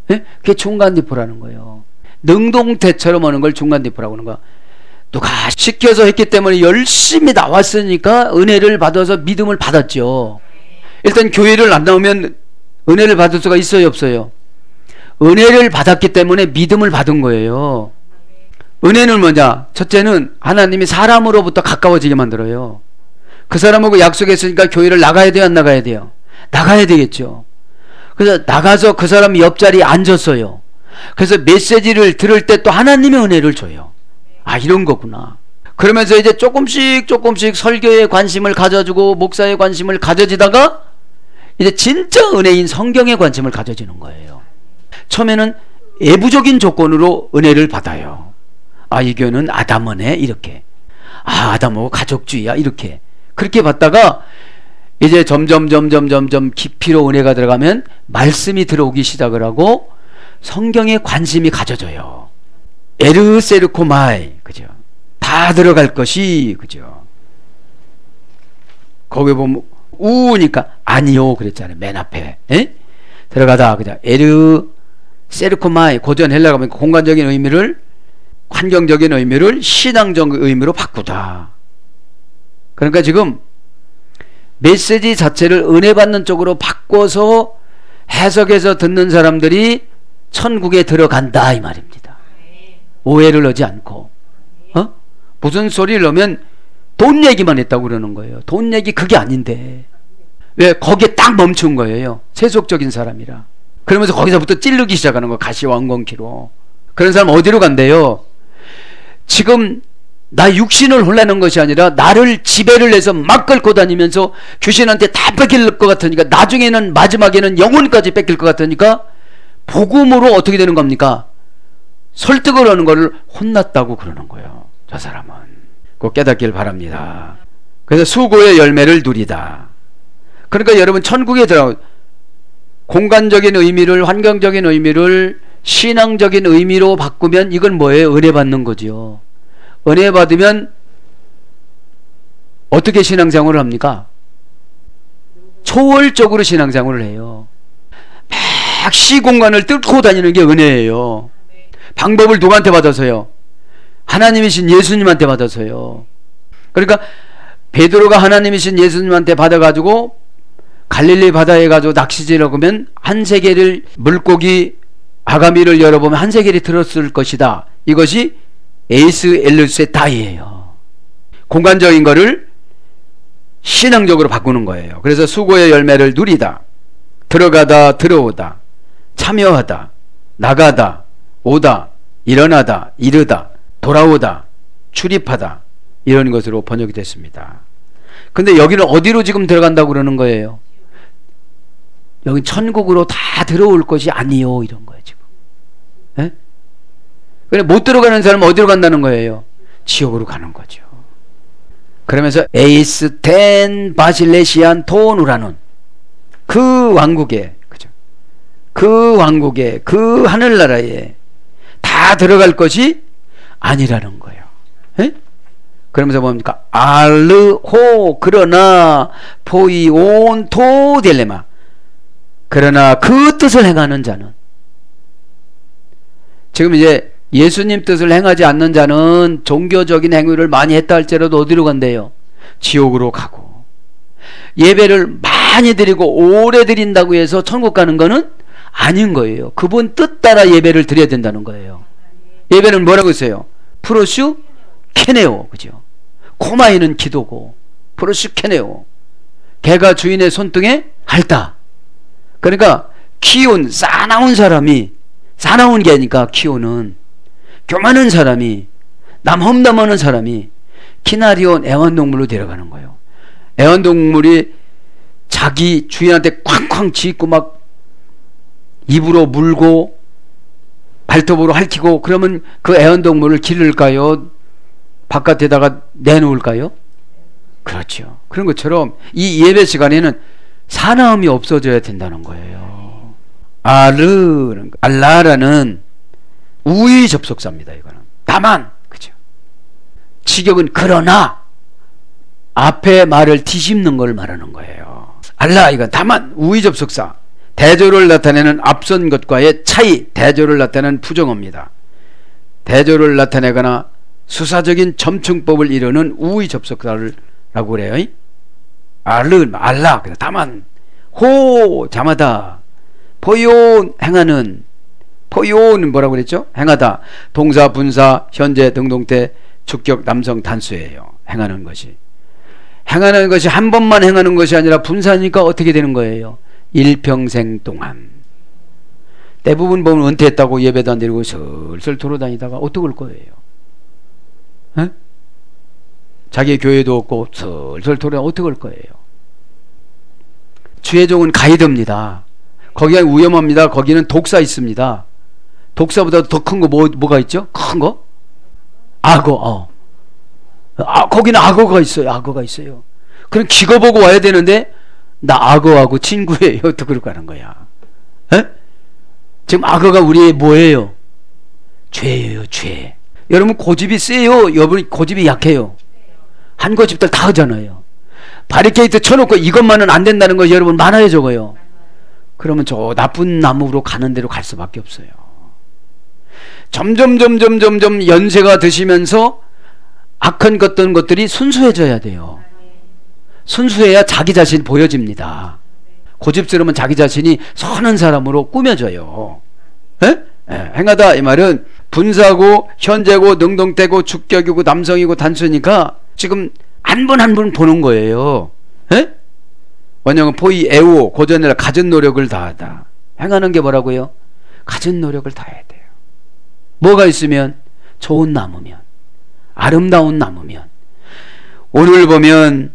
그게 중간디포라는 거예요. 능동태처럼 하는 걸 중간디포라고 하는 거야. 누가 시켜서 했기 때문에 열심히 나왔으니까 은혜를 받아서 믿음을 받았죠. 일단 교회를 안 나오면 은혜를 받을 수가 있어요 없어요? 은혜를 받았기 때문에 믿음을 받은 거예요. 은혜는 뭐냐? 첫째는 하나님이 사람으로부터 가까워지게 만들어요. 그 사람하고 약속했으니까 교회를 나가야 돼요 안 나가야 돼요? 나가야 되겠죠. 그래서 나가서 그 사람 옆자리에 앉았어요. 그래서 메시지를 들을 때 또 하나님의 은혜를 줘요. 아, 이런 거구나. 그러면서 이제 조금씩 설교에 관심을 가져주고 목사에 관심을 가져지다가 이제 진짜 은혜인 성경에 관심을 가져지는 거예요. 처음에는 외부적인 조건으로 은혜를 받아요. 아, 이 교회는 아담은혜 이렇게, 아, 아담하고 가족주의야 이렇게, 그렇게 받다가 이제 점점 깊이로 은혜가 들어가면 말씀이 들어오기 시작을 하고 성경에 관심이 가져져요. 에르세르코마이, 그죠? 다 들어갈 것이, 그죠? 거기 보면 우니까 아니요 그랬잖아요. 맨 앞에. 에? 들어가다, 그죠? 에르세르코마이, 고전 헬라가 보면 공간적인 의미를, 환경적인 의미를 신앙적 의미로 바꾸다. 그러니까 지금 메시지 자체를 은혜 받는 쪽으로 바꿔서 해석해서 듣는 사람들이 천국에 들어간다 이 말입니다. 오해를 하지 않고. 무슨 소리를 넣으면 돈 얘기만 했다고 그러는 거예요. 돈 얘기 그게 아닌데 왜 거기에 딱 멈춘 거예요. 세속적인 사람이라. 그러면서 거기서부터 찌르기 시작하는 거예요. 가시왕건키로. 그런 사람 어디로 간대요? 지금 나 육신을 홀라는 것이 아니라 나를 지배를 해서 막 끌고 다니면서 귀신한테 다 뺏길 것 같으니까, 나중에는 마지막에는 영혼까지 뺏길 것 같으니까 복음으로 어떻게 되는 겁니까? 설득을 하는 거를 혼났다고 그러는 거예요. 저 사람은. 꼭 깨닫길 바랍니다. 그래서 수고의 열매를 누리다. 그러니까 여러분 천국에 들어가 공간적인 의미를, 환경적인 의미를 신앙적인 의미로 바꾸면 이건 뭐예요? 은혜 받는 거지요. 은혜 받으면 어떻게 신앙생활을 합니까? 초월적으로 신앙생활을 해요. 막 시공간을 뚫고 다니는 게 은혜예요. 방법을 누구한테 받아서요? 하나님이신 예수님한테 받아서요. 그러니까 베드로가 하나님이신 예수님한테 받아가지고 갈릴리 바다에 가지고 낚시질을 하면 한 세겔을, 물고기 아가미를 열어보면 한 세겔이 들었을 것이다. 이것이 에이스 엘루스의 다이예요. 공간적인 거를 신앙적으로 바꾸는 거예요. 그래서 수고의 열매를 누리다, 들어가다, 들어오다, 참여하다, 나가다, 오다, 일어나다, 이르다, 돌아오다, 출입하다, 이런 것으로 번역이 됐습니다. 근데 여기는 어디로 지금 들어간다고 그러는 거예요? 여기 천국으로 다 들어올 것이 아니요 이런 거예요 지금. 예? 그래 못 들어가는 사람은 어디로 간다는 거예요? 지옥으로 가는 거죠. 그러면서 에이스텐 바실레시안 토누라는 그 왕국에, 그죠? 그 왕국에, 그 하늘나라에 다 들어갈 것이 아니라는 거예요. 에? 그러면서 뭡니까? 알르호 그러나 포이온 토델레마, 그러나 그 뜻을 행하는 자는, 지금 이제 예수님 뜻을 행하지 않는 자는 종교적인 행위를 많이 했다 할지라도 어디로 간대요? 지옥으로 가고. 예배를 많이 드리고 오래 드린다고 해서 천국 가는 거는 아닌 거예요. 그분 뜻 따라 예배를 드려야 된다는 거예요. 예배는 뭐라고 했어요? 프로슈 케네오, 그죠? 코마이는 기도고, 프로슈 케네오, 개가 주인의 손등에 핥다. 그러니까 키운, 싸나운 사람이, 싸나운 게 아니까 키우는 교만한 사람이, 남 험담하는 사람이 키나리온 애완동물로 데려가는 거예요. 애완동물이 자기 주인한테 쾅쾅 짖고 막 입으로 물고 발톱으로 핥히고, 그러면 그 애완동물을 기를까요? 바깥에다가 내놓을까요? 그렇죠. 그런 것처럼 이 예배 시간에는 사나움이 없어져야 된다는 거예요. 알라라는 우의 접속사입니다. 이거는 다만, 그죠? 직역은 그러나 앞에 말을 뒤집는 걸 말하는 거예요. 알라, 이건 다만 우의 접속사, 대조를 나타내는 앞선 것과의 차이, 대조를 나타내는 부정어입니다. 대조를 나타내거나 수사적인 점층법을 이루는 우의 접속사라고 그래요. 알라, 다만, 호, 잠하다, 포요온, 행하는, 포요는 뭐라고 그랬죠? 행하다, 동사, 분사, 현재, 등동태, 주격, 남성, 단수예요. 행하는 것이. 행하는 것이 한 번만 행하는 것이 아니라 분사니까 어떻게 되는 거예요? 일평생 동안. 대부분 보면 은퇴했다고 예배도 안 드리고 슬슬 돌아다니다가 어떻게 올 거예요? 에? 자기 교회도 없고 슬슬 돌아다니다가 어떻게 올 거예요? 주의 종은 가이드입니다. 거기가 위험합니다. 거기는 독사 있습니다. 독사보다 더 큰 거 뭐가 있죠? 큰 거? 악어. 거기는 악어가 있어요. 악어가 있어요. 그럼 기거보고 와야 되는데 나 악어하고 친구예요. 또 그러고 가는 거야. 에? 지금 악어가 우리의 뭐예요? 죄예요. 죄. 여러분 고집이 세요? 여러분 고집이 약해요? 한 고집들 다 하잖아요. 바리케이트 쳐놓고 이것만은 안 된다는 거 여러분 많아요, 적어요? 그러면 저 나쁜 나무로 가는 대로 갈 수밖에 없어요. 점점 연세가 드시면서 악한 어떤 것들이 순수해져야 돼요. 순수해야 자기 자신 보여집니다. 고집스러우면 자기 자신이 선한 사람으로 꾸며져요. 행하다 이 말은 분사고 현재고 능동태고 주격이고 남성이고 단수니까 지금 한 분 한 분 보는 거예요. 원형은 포이 애오 고전이라 갖은 노력을 다하다. 행하는 게 뭐라고요? 갖은 노력을 다해야 돼요. 뭐가 있으면? 좋은 나무면, 아름다운 나무면. 오늘 보면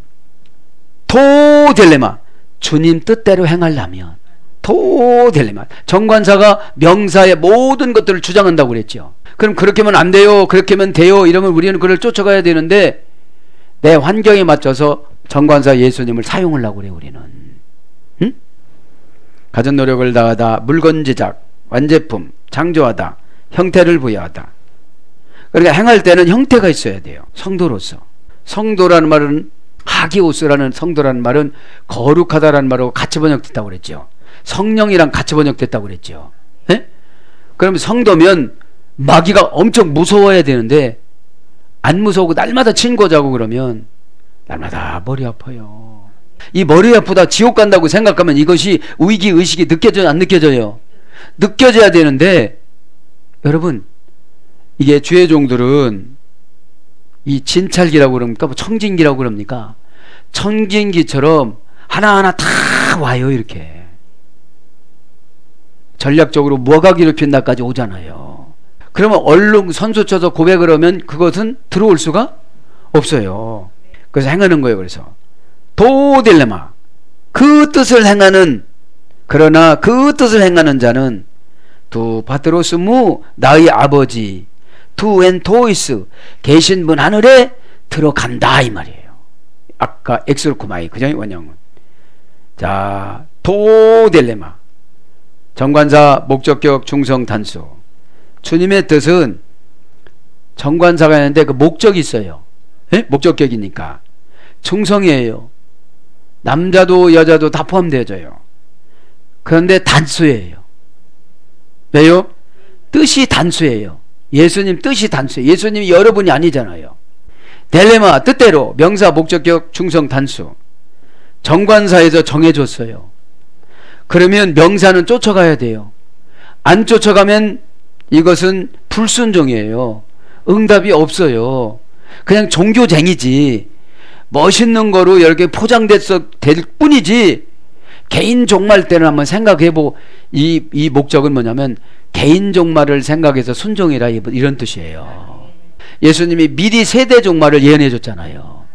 토델레마, 주님 뜻대로 행하려면 토델레마, 정관사가 명사의 모든 것들을 주장한다고 그랬죠. 그럼 그렇게 하면 안 돼요, 그렇게 하면 돼요 이러면 우리는 그걸 쫓아가야 되는데 내 환경에 맞춰서 정관사 예수님을 사용하려고 그래요. 우리는 가진 노력을 다하다, 물건 제작, 완제품, 창조하다, 형태를 부여하다. 그러니까 행할 때는 형태가 있어야 돼요. 성도로서. 성도라는 말은 하기오스라는 성도라는 말은 거룩하다라는 말하고 같이 번역됐다고 그랬죠. 성령이랑 같이 번역됐다고 그랬죠. 그러면 성도면 마귀가 엄청 무서워야 되는데 안 무서우고 날마다 친구자고 그러면 날마다 머리 아파요. 이 머리 아프다 지옥 간다고 생각하면 이것이 위기의식이 느껴져요, 안 느껴져요? 느껴져야 되는데 여러분 이게 주의 종들은 이 진찰기라고 그럽니까? 뭐 청진기라고 그럽니까? 청진기처럼 하나하나 다 와요. 이렇게 전략적으로 뭐가 괴롭힌다까지 오잖아요. 그러면 얼른 선수 쳐서 고백을 하면 그것은 들어올 수가 없어요. 그래서 행하는 거예요. 그래서 도딜레마, 그 뜻을 행하는, 그러나 그 뜻을 행하는 자는 두 파트로스무 나의 아버지 두 엔토이스 계신 분 하늘에 들어간다 이 말이에요. 아까 엑스로코마이 그죠? 원형은. 자, 도딜레마, 정관사 목적격 중성 단수. 주님의 뜻은 정관사가 있는데 그 목적이 있어요. 목적격이니까 중성이에요. 남자도 여자도 다 포함되어져요. 그런데 단수예요. 왜요? 뜻이 단수예요. 예수님 뜻이 단수예요. 예수님이 여러분이 아니잖아요. 델레마 뜻대로 명사 목적격 중성 단수. 정관사에서 정해줬어요. 그러면 명사는 쫓아가야 돼요. 안 쫓아가면 이것은 불순종이에요. 응답이 없어요. 그냥 종교쟁이지, 멋있는 거로 이렇게 포장됐어 될 뿐이지. 개인 종말 때는 한번 생각해보고, 이 목적은 뭐냐면 개인 종말을 생각해서 순종이라 이런 뜻이에요. 예수님이 미리 세대 종말을 예언해 줬잖아요.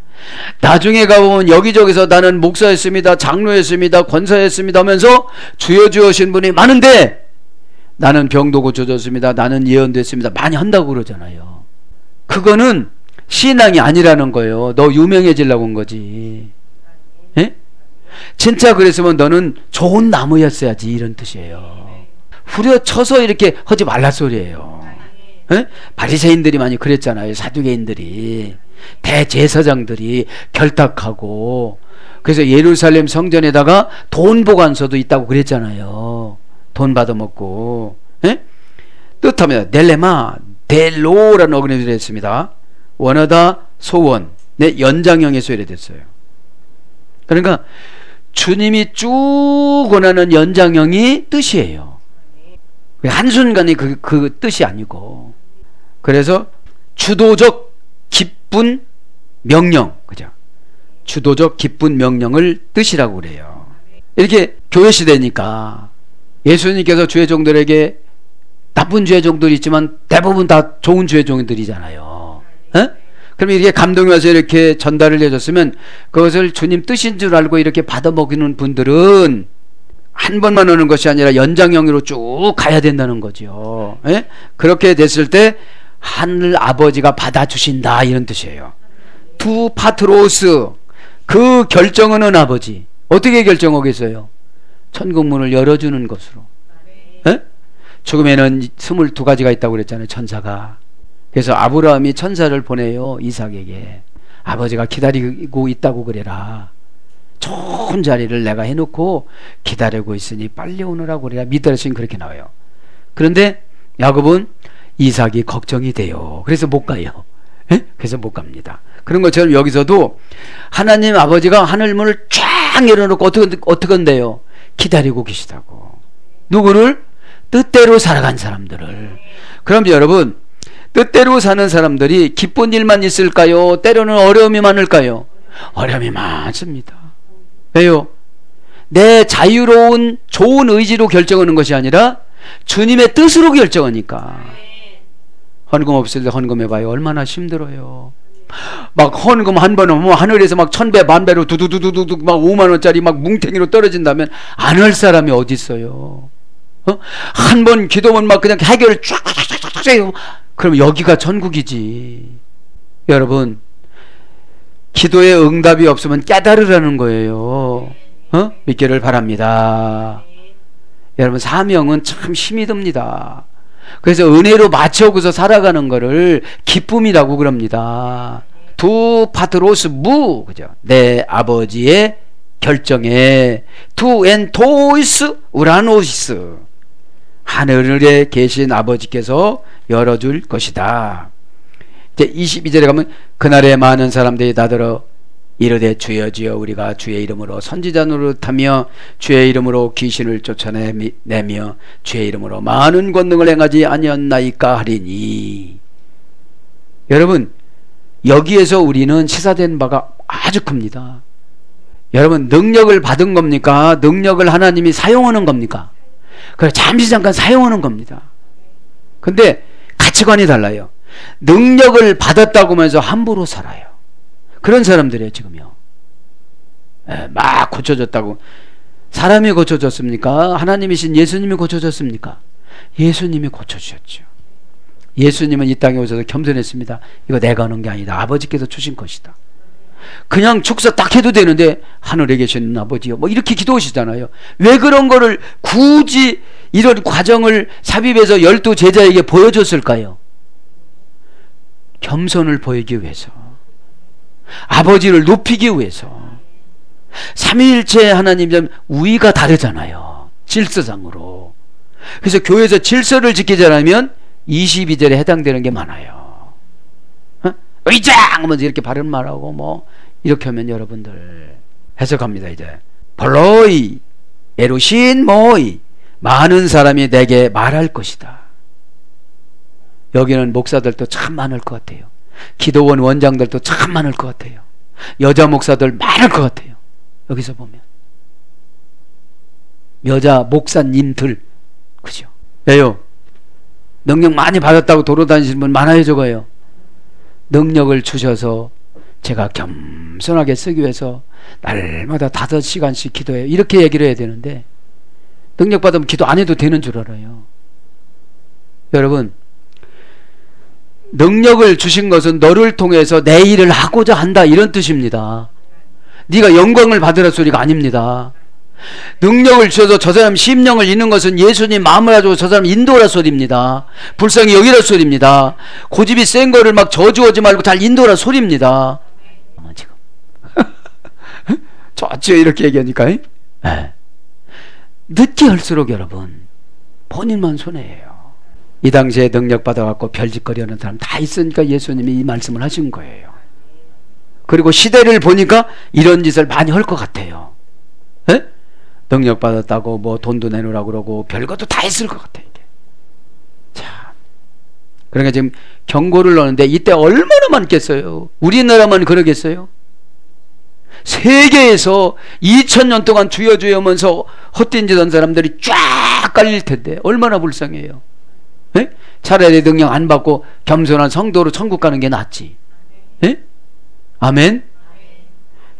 나중에 가보면 여기저기서 나는 목사였습니다, 장로였습니다, 권사였습니다 하면서 주여 주여신 분이 많은데 나는 병도 고쳐줬습니다, 나는 예언됐습니다 많이 한다고 그러잖아요. 그거는 신앙이 아니라는 거예요. 너 유명해지려고 한 거지. 예? 진짜 그랬으면 너는 좋은 나무였어야지 이런 뜻이에요. 후려쳐서 이렇게 하지 말라 소리예요. 예? 바리새인들이 많이 그랬잖아요. 사두개인들이, 대제사장들이 결탁하고, 그래서 예루살렘 성전에다가 돈 보관소도 있다고 그랬잖아요. 돈 받아먹고. 예? 뜻하면 델레마, 델로라는 어근이 들어있습니다. 원하다, 소원, 네, 연장형의 소리가 됐어요. 그러니까 주님이 쭉 원하는 연장형이 뜻이에요. 한순간이 그 뜻이 아니고. 그래서 주도적 기쁜 명령, 그죠? 주도적 기쁜 명령을 뜻이라고 그래요. 이렇게 교회 시대니까 예수님께서 주의 종들에게 나쁜 주의 종들이 있지만 대부분 다 좋은 주의 종들이잖아요. 그럼 이렇게 감동이 와서 이렇게 전달을 해줬으면 그것을 주님 뜻인 줄 알고 이렇게 받아먹이는 분들은 한 번만 오는 것이 아니라 연장형으로 쭉 가야 된다는 거죠. 예? 그렇게 됐을 때 하늘 아버지가 받아주신다 이런 뜻이에요. 두 파트로스, 그 결정하는 아버지. 어떻게 결정하겠어요? 천국문을 열어주는 것으로. 예? 죽음에는 22가지가 있다고 그랬잖아요, 천사가. 그래서 아브라함이 천사를 보내요, 이삭에게. 아버지가 기다리고 있다고 그래라. 좋은 자리를 내가 해놓고 기다리고 있으니 빨리 오느라고 그래라. 미드라시는 그렇게 나와요. 그런데 야곱은 이삭이 걱정이 돼요. 그래서 못 가요. 에? 그래서 못 갑니다. 그런 것처럼 여기서도 하나님 아버지가 하늘문을 쫙 열어놓고 어떻게 한대요? 기다리고 계시다고. 누구를? 뜻대로 살아간 사람들을. 그럼 여러분, 뜻대로 사는 사람들이 기쁜 일만 있을까요? 때로는 어려움이 많을까요? 어려움이 많습니다. 왜요? 내 자유로운 좋은 의지로 결정하는 것이 아니라 주님의 뜻으로 결정하니까. 헌금 없을 때 헌금해봐요. 얼마나 힘들어요. 막 헌금 한 번은 뭐 하늘에서 막 1000배 만배로 두두두두두 막 5만원짜리 막 뭉탱이로 떨어진다면 안 할 사람이 어디 있어요? 한 번 기도면 막 그냥 해결을 쫙쫙쫙쫙 해요. 그럼 여기가 천국이지. 여러분, 기도에 응답이 없으면 깨달으라는 거예요. 믿기를 바랍니다. 여러분, 사명은 참 힘이 듭니다. 그래서 은혜로 맞춰고서 살아가는 거를 기쁨이라고 그럽니다. 두 파트로스 무, 그죠? 내 아버지의 결정에 투 엔 토이스 우라노시스, 하늘에 계신 아버지께서 열어줄 것이다. 이제 22절에 가면 그날에 많은 사람들이 나더러 이르되 주여 주여 우리가 주의 이름으로 선지자 노릇하며 주의 이름으로 귀신을 쫓아내며 주의 이름으로 많은 권능을 행하지 아니었나이까 하리니. 여러분, 여기에서 우리는 시사된 바가 아주 큽니다. 여러분, 능력을 받은 겁니까? 능력을 하나님이 사용하는 겁니까? 그래, 잠시 잠깐 사용하는 겁니다. 근데 가치관이 달라요. 능력을 받았다고 하면서 함부로 살아요. 그런 사람들이에요, 지금요. 막 고쳐졌다고. 사람이 고쳐졌습니까? 하나님이신 예수님이 고쳐졌습니까? 예수님이 고쳐주셨죠. 예수님은 이 땅에 오셔서 겸손했습니다. 이거 내가 하는 게 아니다. 아버지께서 주신 것이다. 그냥 축사 딱 해도 되는데 하늘에 계시는 아버지요, 뭐 이렇게 기도하시잖아요. 왜 그런 거를 굳이 이런 과정을 삽입해서 12 제자에게 보여줬을까요? 겸손을 보이기 위해서, 아버지를 높이기 위해서. 삼위일체 하나님은 우위가 다르잖아요, 질서상으로. 그래서 교회에서 질서를 지키지 않으면 22절에 해당되는 게 많아요. 의장! 하면서 이렇게 발음 말하고 뭐 이렇게 하면 여러분들 해석합니다. 이제 벌로이 에루신 모이, 많은 사람이 내게 말할 것이다. 여기는 목사들도 참 많을 것 같아요. 기도원 원장들도 참 많을 것 같아요. 여자 목사들 많을 것 같아요. 여기서 보면 여자 목사님들, 그죠? 왜요? 능력 많이 받았다고 돌아다니시는 분 많아요, 적어요? 능력을 주셔서 제가 겸손하게 쓰기 위해서 날마다 5시간씩 기도해요, 이렇게 얘기를 해야 되는데 능력 받으면 기도 안 해도 되는 줄 알아요. 여러분, 능력을 주신 것은 너를 통해서 내 일을 하고자 한다, 이런 뜻입니다. 네가 영광을 받으라 소리가 아닙니다. 능력을 주셔서 저 사람 심령을 잇는 것은 예수님 마음을 가지고 저 사람 인도라 소리입니다. 불쌍히 여기라 소리입니다. 고집이 센 거를 막 저주하지 말고 잘 인도라 소리입니다. 지금 좋죠, 이렇게 얘기하니까. 네. 늦게 할수록 여러분 본인만 손해예요. 이 당시에 능력 받아갖고 별짓거리하는 사람 다 있으니까 예수님이 이 말씀을 하신 거예요. 그리고 시대를 보니까 이런 짓을 많이 할 것 같아요. 네? 능력 받았다고 뭐 돈도 내놓으라고 그러고 별것도 다 했을 것 같아요, 이게. 자, 그러니까 지금 경고를 넣는데 이때 얼마나 많겠어요? 우리나라만 그러겠어요? 세계에서 2000년 동안 주여 주여 하면서 헛된지던 사람들이 쫙 깔릴 텐데 얼마나 불쌍해요. 네? 차라리 능력 안 받고 겸손한 성도로 천국 가는 게 낫지. 네? 아멘.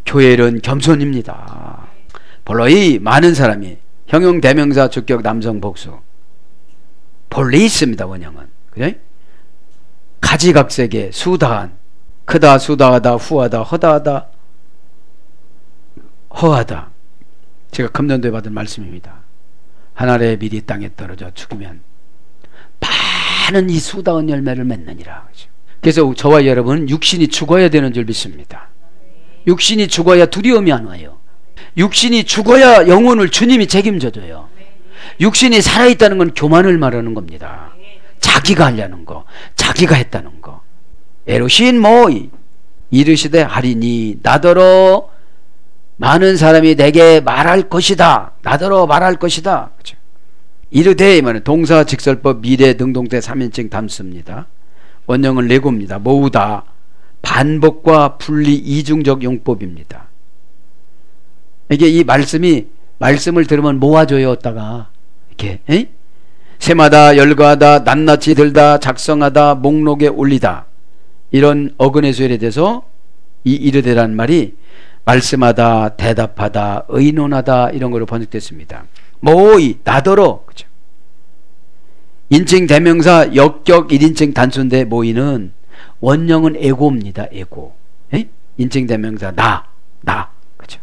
교회는 겸손입니다. 별로 이 많은 사람이 형용 대명사 주격 남성 복수. 본래 있습니다. 원형은. 그죠? 가지각색의 수다한, 크다, 수다하다, 후하다, 허다하다, 허하다. 제가 금년도에 받은 말씀입니다. 하늘의 밀이 땅에 떨어져 죽으면 많은 이 수다운 열매를 맺느니라. 그래서 저와 여러분은 육신이 죽어야 되는 줄 믿습니다. 육신이 죽어야 두려움이 안 와요. 육신이 죽어야 영혼을 주님이 책임져줘요. 육신이 살아있다는 건 교만을 말하는 겁니다. 자기가 하려는 거, 자기가 했다는 거. 에로신 모이 이르시되 하리니 나더러 많은 사람이 내게 말할 것이다. 나더러 말할 것이다. 그렇죠? 이르되 이면 동사 직설법 미래 능동태 3인칭 단수입니다. 원형은 레고입니다. 모으다, 반복과 분리 이중적 용법입니다. 이게 이 말씀을 들으면 모아줘요다가 이렇게 세마다 열거하다, 낱낱이 들다, 작성하다, 목록에 올리다, 이런 어근의 수열에 대해서 이 이르되라는 말이 말씀하다, 대답하다, 의논하다, 이런 걸로 번역됐습니다. 모이, 나더러. 그죠? 인칭 대명사 역격 1인칭 단수인데 모이는 원형은 에고입니다. 에고. 인칭 대명사 나. 그죠?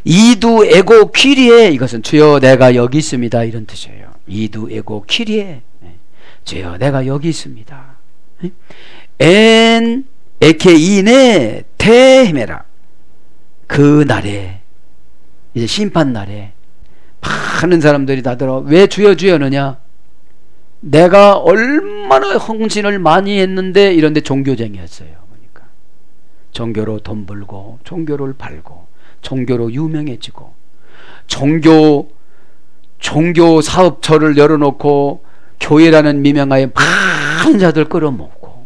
이두 에고 퀴리에, 이것은 주여 내가 여기 있습니다, 이런 뜻이에요. 이두 에고 퀴리에, 주여 내가 여기 있습니다. 엔 에케이네 테헤메라. 그 날에, 이제 심판 날에 많은 사람들이 나더러 왜 주여 주여느냐, 내가 얼마나 헌신을 많이 했는데, 이런데 종교쟁이였어요. 보니까 종교로 돈 벌고, 종교를 팔고, 종교로 유명해지고, 종교 사업처를 열어놓고 교회라는 미명하에 많은 자들 끌어모으고,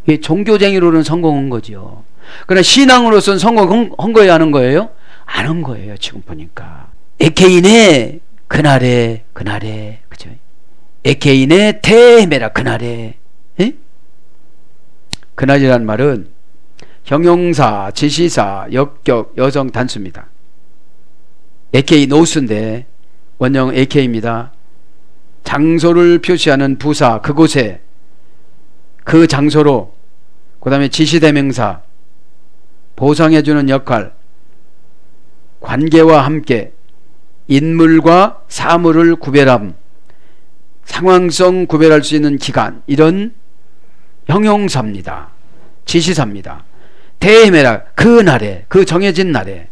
이게 종교쟁이로는 성공한 거죠. 그러나 신앙으로서는 성공한 거예요, 안 한 거예요? 안 한 거예요. 지금 보니까 에케인의 그날에, 그죠? 에케인의 테메라, 그날에. 그날이란 말은 형용사, 지시사, 역격, 여성 단수입니다. 에케이 노스인데 원형 에케이입니다. 장소를 표시하는 부사, 그곳에, 그 장소로. 그 다음에 지시대명사, 보상해주는 역할, 관계와 함께, 인물과 사물을 구별함, 상황성 구별할 수 있는 기간, 이런 형용사입니다. 지시사입니다. 대해메라, 그 날에, 그 정해진 날에.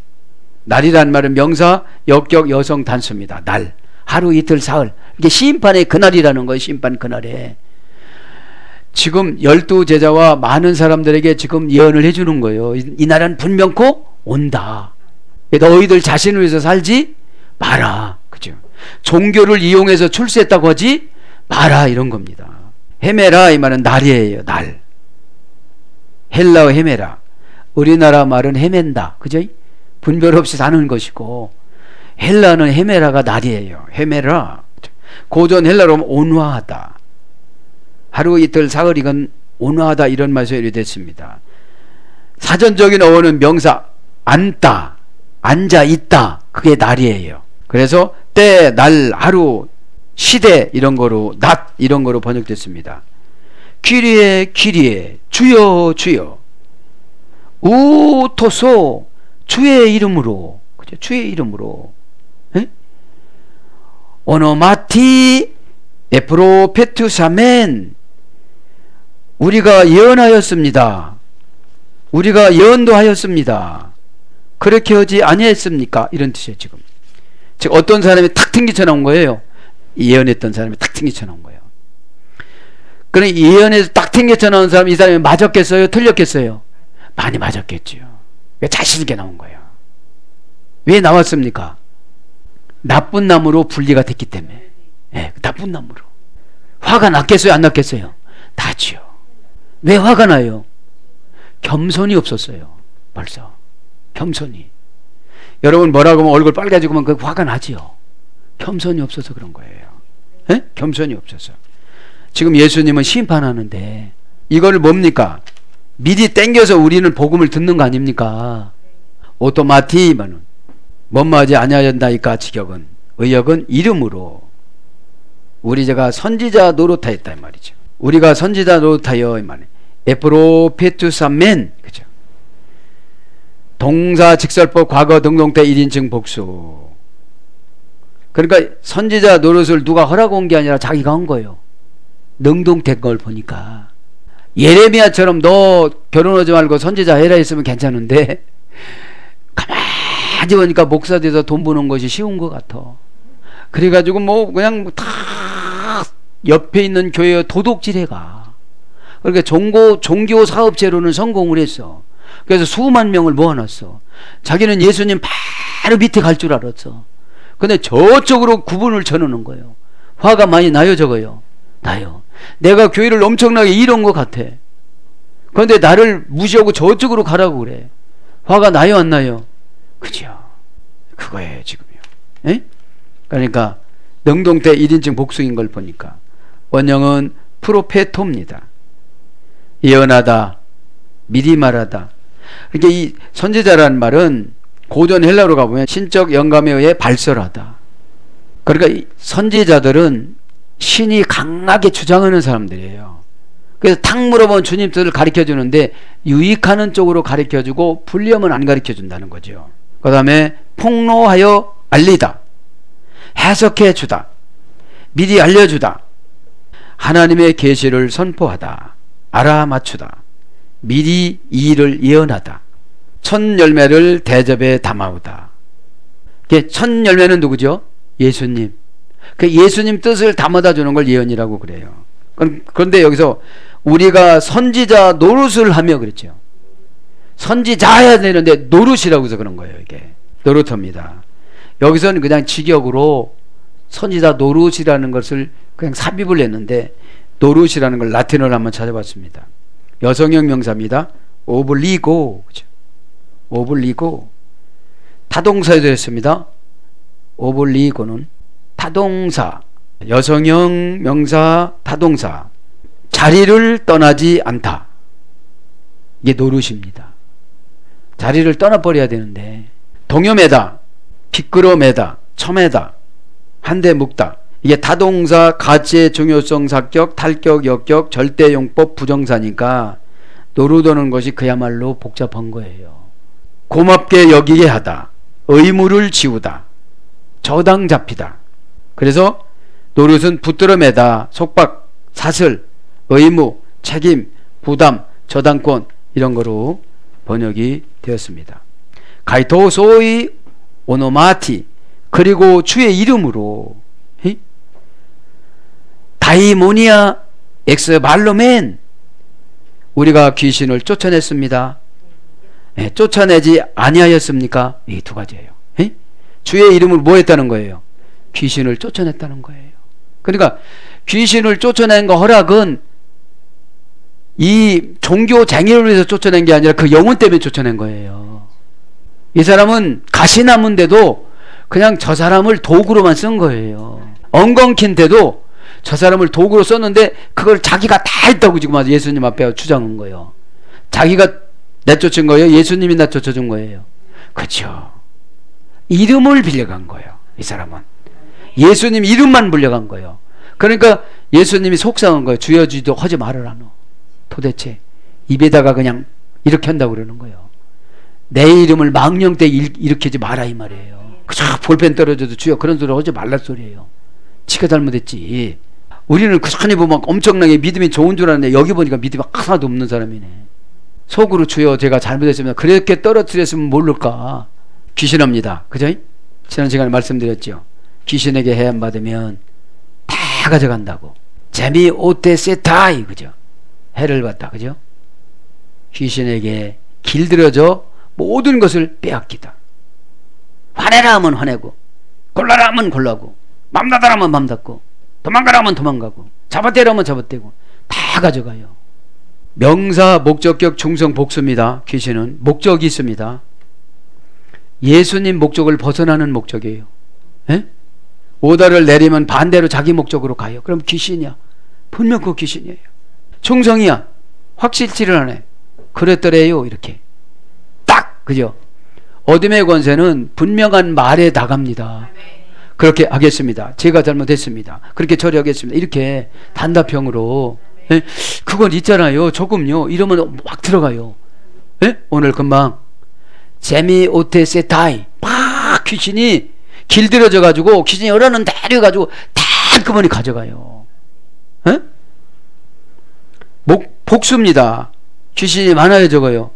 날이란 말은 명사, 역격, 여성 단수입니다. 날, 하루, 이틀, 사흘. 이게 심판의 그날이라는 거예요. 심판 그날에. 지금 12제자와 많은 사람들에게 지금 예언을 해주는 거예요. 이 날은 분명코 온다. 너희들 자신을 위해서 살지 마라. 그죠? 종교를 이용해서 출세했다고 하지 마라, 이런 겁니다. 헤메라, 이 말은 날이에요. 날. 헬라어 헤메라. 우리나라 말은 헤맨다. 그죠? 분별 없이 사는 것이고, 헬라는 헤메라가 날이에요. 헤메라. 고전 헬라로 하면 온화하다. 하루, 이틀, 사흘, 이건 온화하다, 이런 말에서 됐습니다. 사전적인 어원은 명사 앉다, 앉아 있다, 그게 날이에요. 그래서 때, 날, 하루, 시대, 이런 거로, 낮, 이런 거로 번역됐습니다. 퀴리에, 주여, 주여. 우토소, 주의 이름으로. 그죠? 주의 이름으로. 오노마티 에프로페투사멘, 우리가 예언하였습니다. 우리가 예언도 하였습니다. 그렇게 하지 아니했습니까? 이런 뜻이에요. 지금 즉 어떤 사람이 탁 튕기쳐 나온 거예요. 예언했던 사람이 탁 튕기쳐 나온 거예요. 그럼 예언에서 딱 튕기쳐 나온 사람, 이 사람이 맞았겠어요? 틀렸겠어요? 많이 맞았겠죠. 왜 자신 있게 나온 거예요? 왜 나왔습니까? 나쁜 나무로 분리가 됐기 때문에. 나쁜 나무로. 화가 났겠어요? 안 났겠어요? 나죠. 왜 화가 나요? 겸손이 없었어요. 벌써 겸손이. 여러분 뭐라고 하면 얼굴 빨개지고만 그 화가 나지요. 겸손이 없어서 그런 거예요. 겸손이 없어서. 지금 예수님은 심판하는데 이걸 뭡니까? 미리 땡겨서 우리는 복음을 듣는 거 아닙니까? 오토마티만은 뭐뭐하지 아니하였나이까 직역은 의역은 이름으로 우리 제가 선지자 노릇하였다 이 말이죠. 우리가 선지자 노릇하여 이 말이에요. 에프로페투사멘 그죠? 동사 직설법 과거 등동태 1인칭 복수. 그러니까 선지자 노릇을 누가 허락 온 게 아니라 자기가 한 거예요. 능동된 걸 보니까. 예레미야처럼 너 결혼하지 말고 선지자 해라 했으면 괜찮은데 가만히 보니까 목사 돼서 돈 버는 것이 쉬운 것 같아. 그래가지고 뭐 그냥 다 옆에 있는 교회에 도둑질해가. 그러니까 종교 사업체로는 성공을 했어. 그래서 수만 명을 모아놨어. 자기는 예수님 바로 밑에 갈 줄 알았어. 근데 저쪽으로 구분을 쳐놓는 거예요. 화가 많이 나요 적어요? 나요. 내가 교회를 엄청나게 잃은 것 같아. 그런데 나를 무시하고 저쪽으로 가라고 그래. 화가 나요 안 나요? 그죠? 그거예요 지금요. 에? 그러니까 능동태 1인칭 복수인 걸 보니까 원형은 프로페토입니다. 예언하다, 미리 말하다. 그러니까 이 선지자라는 말은 고전 헬라어로 가보면 신적 영감에 의해 발설하다. 그러니까 이 선지자들은 신이 강하게 주장하는 사람들이에요. 그래서 탁 물어본 주님 뜻을 가르쳐주는데 유익하는 쪽으로 가르쳐주고 불리하면 안 가르쳐준다는 거죠. 그 다음에 폭로하여 알리다, 해석해주다, 미리 알려주다, 하나님의 계시를 선포하다, 알아맞추다, 미리 이 일을 예언하다, 첫 열매를 대접에 담아오다. 첫 열매는 누구죠? 예수님. 그 예수님 뜻을 담아다 주는 걸 예언이라고 그래요. 그런데 여기서 우리가 선지자 노릇을 하며 그랬죠. 선지자 해야 되는데 노릇이라고 해서 그런 거예요. 이게 노릇입니다. 여기서는 그냥 직역으로 선지자 노릇이라는 것을 그냥 삽입을 했는데 노릇이라는 걸 라틴어로 한번 찾아봤습니다. 여성형 명사입니다. 오블리고, 그죠? 오블리고. 타동사에도 했습니다. 오블리고는 타동사, 여성형 명사 타동사. 자리를 떠나지 않다. 이게 노릇입니다. 자리를 떠나버려야 되는데 동요매다, 비끄러매다, 첨매다, 한대 묶다. 이게 타동사, 가치의 중요성, 사격, 탈격, 역격, 절대용법, 부정사니까 노릇하는 것이 그야말로 복잡한 거예요. 고맙게 여기게 하다, 의무를 지우다, 저당 잡히다. 그래서 노릇은 붙들어매다, 속박, 사슬, 의무, 책임, 부담, 저당권 이런 거로 번역이 되었습니다. 가이토 소이 오노마티, 그리고 주의 이름으로 다이모니아 엑스 발로멘, 우리가 귀신을 쫓아냈습니다. 네, 쫓아내지 아니하였습니까? 이 두 가지예요. 에? 주의 이름을 뭐 했다는 거예요? 귀신을 쫓아냈다는 거예요. 그러니까 귀신을 쫓아낸 거 허락은 이 종교쟁의를 위해서 쫓아낸 게 아니라 그 영혼 때문에 쫓아낸 거예요. 이 사람은 가시나무인데도 그냥 저 사람을 도구로만 쓴 거예요. 엉겅퀴인데도 저 사람을 도구로 썼는데 그걸 자기가 다 했다고 지금 아주 예수님 앞에 주장한 거예요. 자기가 내쫓은 거예요? 예수님이 내쫓아준 거예요? 그렇죠. 이름을 빌려간 거예요. 이 사람은 예수님 이름만 빌려간 거예요. 그러니까 예수님이 속상한 거예요. 주여 주여 하지 말아라 너. 도대체 입에다가 그냥 이렇게 한다고 그러는 거예요. 내 이름을 망령되게 일으키지 마라 이 말이에요. 그저 볼펜 떨어져도 주여 그런 소리 하지 말란 소리예요. 지가 잘못했지. 우리는 그 산에 보면 엄청나게 믿음이 좋은 줄 알았는데 여기 보니까 믿음이 하나도 없는 사람이네. 속으로 주여 제가 잘못했으면 그렇게 떨어뜨렸으면 모를까. 귀신합니다. 그죠? 지난 시간에 말씀드렸죠. 귀신에게 해안 받으면 다 가져간다고. 재미 오테 세타이, 그죠? 해를 받다, 그죠? 귀신에게 길들여져 모든 것을 빼앗기다. 화내라 하면 화내고, 골라라 하면 골라고, 맘닫아라 하면 맘닫고, 도망가라 하면 도망가고, 잡아떼라 하면 잡아떼고, 다 가져가요. 명사, 목적격, 중성, 복수입니다. 귀신은 목적이 있습니다. 예수님 목적을 벗어나는 목적이에요. 에? 오다를 내리면 반대로 자기 목적으로 가요. 그럼 귀신이야. 분명 그 귀신이에요. 충성이야. 확실치를 하네. 그랬더래요. 이렇게 딱, 그죠? 어둠의 권세는 분명한 말에 나갑니다. 그렇게 하겠습니다. 제가 잘못했습니다. 그렇게 처리하겠습니다. 이렇게 단답형으로. 예? 그건 있잖아요. 조금요. 이러면 막 들어가요. 예? 오늘 금방 재미 오테세 다이 막 귀신이 길들여져 가지고 귀신이 얼어는 내려 가지고 다 그분이 가져가요. 예? 복수입니다. 귀신이 많아요. 적어요.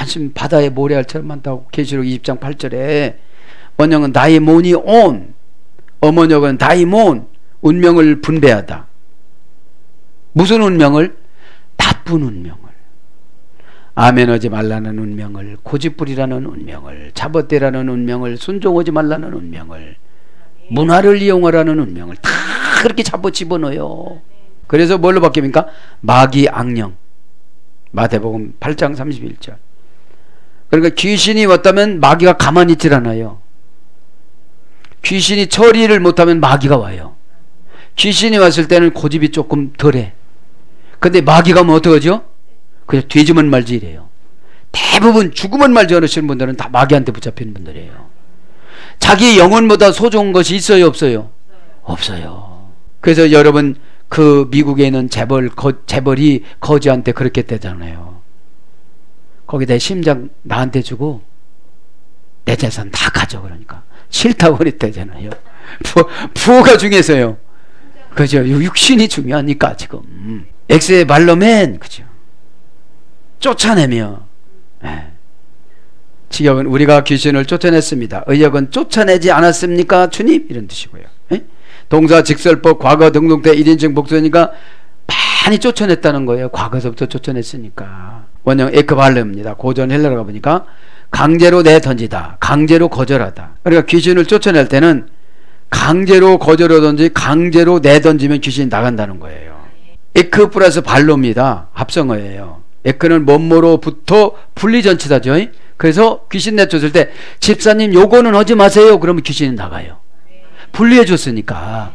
지금 바다에 모래알처럼 많다고 계시록 20장 8절에 원형은 다이모니온, 어머니역은 다이몬, 운명을 분배하다. 무슨 운명을? 나쁜 운명을, 아멘하지 말라는 운명을, 고집부리라는 운명을, 잡어떼라는 운명을, 순종하지 말라는 운명을, 문화를 이용하라는 운명을 다 그렇게 잡아 집어넣어요. 그래서 뭘로 바뀝니까? 마귀 악령. 마태복음 8장 31절. 그러니까 귀신이 왔다면 마귀가 가만히 있질 않아요. 귀신이 처리를 못하면 마귀가 와요. 귀신이 왔을 때는 고집이 조금 덜해. 근데 마귀가 오면 어떡하죠? 그냥 뒤지면 말지 이래요. 대부분 죽으면 말지 않으시는 분들은 다 마귀한테 붙잡히는 분들이에요. 자기 영혼보다 소중한 것이 있어요, 없어요? 없어요. 그래서 여러분 그 미국에 있는 재벌이 거지한테 그렇게 되잖아요. 거기다 심장 나한테 주고 내 재산 다 가져. 그러니까 싫다고 그랬대잖아요. 부호가 중요해서요. 그죠? 육신이 중요하니까 지금 엑스의 말로맨, 그죠? 쫓아내며, 직역은 우리가 귀신을 쫓아냈습니다. 의역은 쫓아내지 않았습니까 주님? 이런 뜻이고요. 동사 직설법 과거 등동태 1인칭 복수니까 많이 쫓아냈다는 거예요. 과거서부터 쫓아냈으니까. 원형 에크발레입니다. 고전 헬라어가 보니까 강제로 내던지다, 강제로 거절하다. 그러니까 귀신을 쫓아낼 때는 강제로 거절하든지 강제로 내던지면 귀신이 나간다는 거예요. 에크 플러스 발로입니다. 합성어예요. 에크는 뭐뭐로부터 분리전치다죠. 그래서 귀신 내쫓을 때 집사님 요거는 하지 마세요. 그러면 귀신이 나가요. 분리해 줬으니까.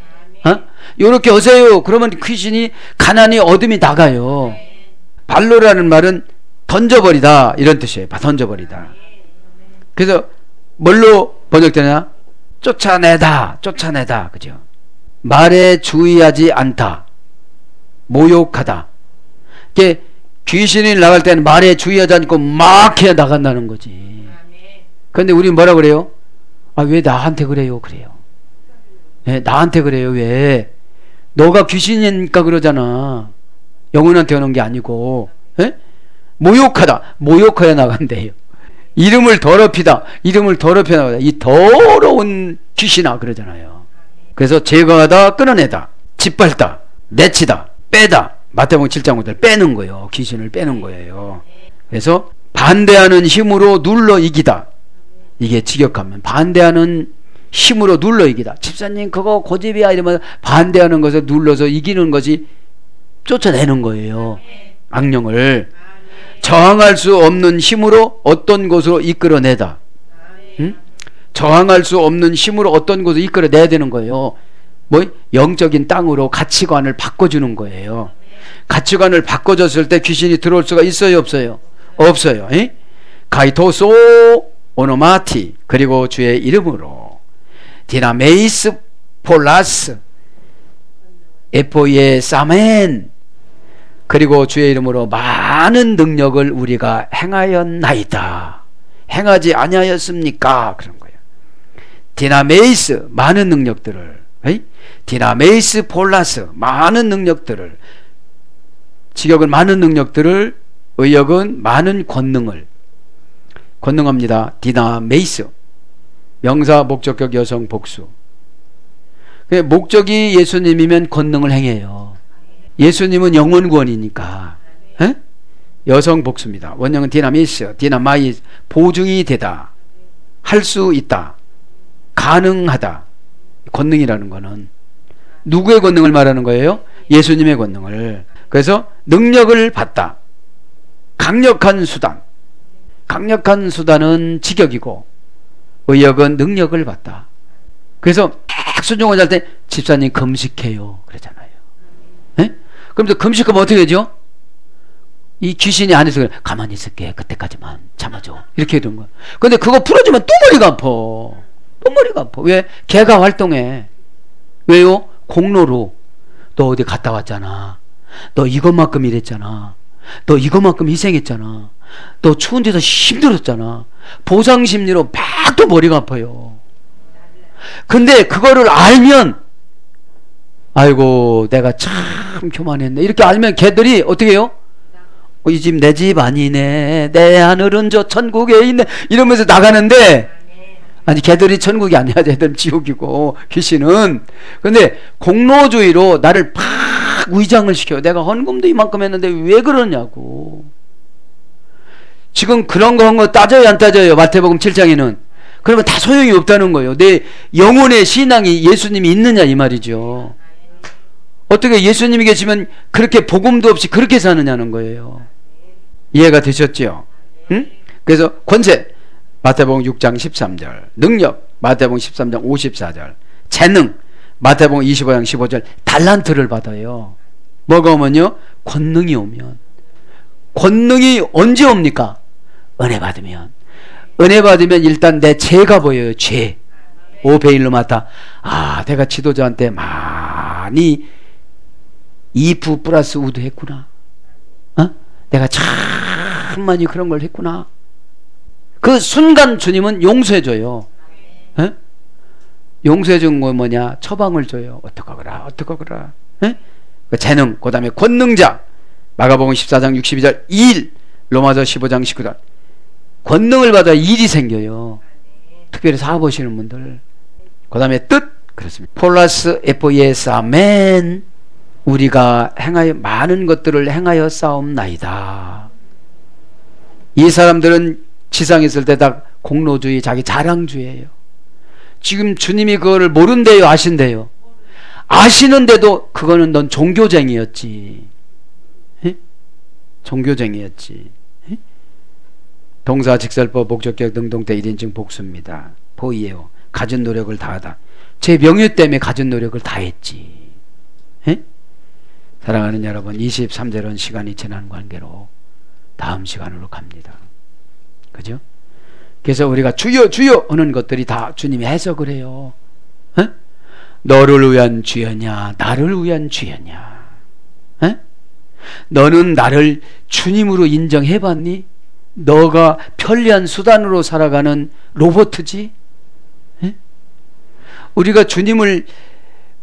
요렇게 하세요. 그러면 귀신이 가난히 어둠이 나가요. 발로라는 말은 던져버리다 이런 뜻이에요. 던져버리다. 그래서 뭘로 번역되냐? 쫓아내다, 쫓아내다. 그죠? 말에 주의하지 않다, 모욕하다. 이게 귀신이 나갈 때는 말에 주의하지 않고 막 해 나간다는 거지. 그런데 우리 뭐라 그래요? 아, 왜 나한테 그래요? 그래요. 네, 나한테 그래요. 왜? 너가 귀신이니까 그러잖아. 영혼한테 오는 게 아니고. 네? 모욕하다, 모욕하여 나간대요. 이름을 더럽히다, 이름을 더럽혀 나가다. 이 더러운 귀신아 그러잖아요. 그래서 제거하다, 끊어내다, 짓밟다, 내치다, 빼다. 마태복음 7장 5절 빼는 거예요. 귀신을 빼는 거예요. 그래서 반대하는 힘으로 눌러 이기다. 이게 직역하면 반대하는 힘으로 눌러 이기다. 집사님 그거 고집이야 이러면 반대하는 것을 눌러서 이기는 것이 쫓아내는 거예요. 악령을 저항할 수 없는 힘으로 어떤 곳으로 이끌어내다. 응? 저항할 수 없는 힘으로 어떤 곳으로 이끌어내야 되는 거예요. 뭐 영적인 땅으로 가치관을 바꿔주는 거예요. 가치관을 바꿔줬을 때 귀신이 들어올 수가 있어요, 없어요? 없어요. 가이토소 오노마티, 그리고 주의 이름으로 디나메이스 폴라스 에포예 사멘, 그리고 주의 이름으로 많은 능력을 우리가 행하였나이다. 행하지 아니하였습니까? 그런 거예요. 디나메이스, 많은 능력들을, 디나메이스 폴라스, 많은 능력들을, 직역은 많은 능력들을, 의역은 많은 권능을. 권능합니다. 디나메이스, 명사 목적격 여성 복수. 목적이 예수님이면 권능을 행해요. 예수님은 영원 구원이니까. 여성 복수입니다. 원형은 디나미스, 디나마이, 보증이 되다, 할 수 있다, 가능하다. 권능이라는 거는 누구의 권능을 말하는 거예요? 예수님의 권능을. 그래서 능력을 받다, 강력한 수단. 강력한 수단은 직역이고 의역은 능력을 받다. 그래서 순종을 할 때 집사님 금식해요 그러잖아요. 그럼 또 금식하면 어떻게 되죠? 이 귀신이 안에서 가만히 있을게. 그때까지만 참아줘. 이렇게 해둔 거야. 근데 그거 풀어주면 또 머리가 아파. 또 머리가 아파. 왜? 걔가 활동해. 왜요? 공로로. 너 어디 갔다 왔잖아. 너 이것만큼 일했잖아. 너 이것만큼 희생했잖아. 너 추운 데서 힘들었잖아. 보상 심리로 막 또 머리가 아파요. 근데 그거를 알면 아이고 내가 참 교만했네. 이렇게 알면 걔들이 어떻게 해요? 이 집 내 집 아니네. 내 하늘은 저 천국에 있네. 이러면서 나가는데 아니 걔들이 천국이 아니야. 걔들은 지옥이고 귀신은. 근데 공로주의로 나를 팍 위장을 시켜요. 내가 헌금도 이만큼 했는데 왜 그러냐고. 지금 그런 거 한 거 따져요 안 따져요? 마태복음 7장에는. 그러면 다 소용이 없다는 거예요. 내 영혼의 신앙이 예수님이 있느냐 이 말이죠. 어떻게 예수님이 계시면 그렇게 복음도 없이 그렇게 사느냐는 거예요. 이해가 되셨죠? 응? 그래서 권세 마태복음 6장 13절, 능력 마태복음 13장 54절, 재능 마태복음 25장 15절, 달란트를 받아요. 뭐가 오면요? 권능이 오면. 권능이 언제 옵니까? 은혜 받으면. 은혜 받으면 일단 내 죄가 보여요. 죄. 오베일로 맡아. 아, 내가 지도자한테 많이 이프 플러스 우드 했구나. 어? 내가 참 많이 그런 걸 했구나. 그 순간 주님은 용서해줘요. 에? 용서해준 거 뭐냐? 처방을 줘요. 어떡하거라 어떡하거라. 그 재능, 그 다음에 권능자 마가복음 14장 62절 일, 로마서 15장 19절 권능을 받아 일이 생겨요. 특별히 사업하시는 분들. 그 다음에 뜻, 그렇습니다. 폴라스 에포예스 아멘. 우리가 행하여 많은 것들을 행하여 싸움나이다. 이 사람들은 지상에 있을 때 다 공로주의, 자기 자랑주의예요. 지금 주님이 그거를 모른대요, 아신대요? 아시는데도 그거는 넌 종교쟁이였지. 에? 종교쟁이였지. 에? 동사 직설법 목적격 능동태 1인칭 복수입니다. 보이에요. 가진 노력을 다하다. 제 명예 때문에 가진 노력을 다했지. 에? 사랑하는 여러분, 23절은 시간이 지난 관계로 다음 시간으로 갑니다. 그죠? 그래서 우리가 주여 주여 하는 것들이 다 주님이 해석을 해요. 에? 너를 위한 주여냐 나를 위한 주여냐. 에? 너는 나를 주님으로 인정해봤니? 너가 편리한 수단으로 살아가는 로봇이지? 에?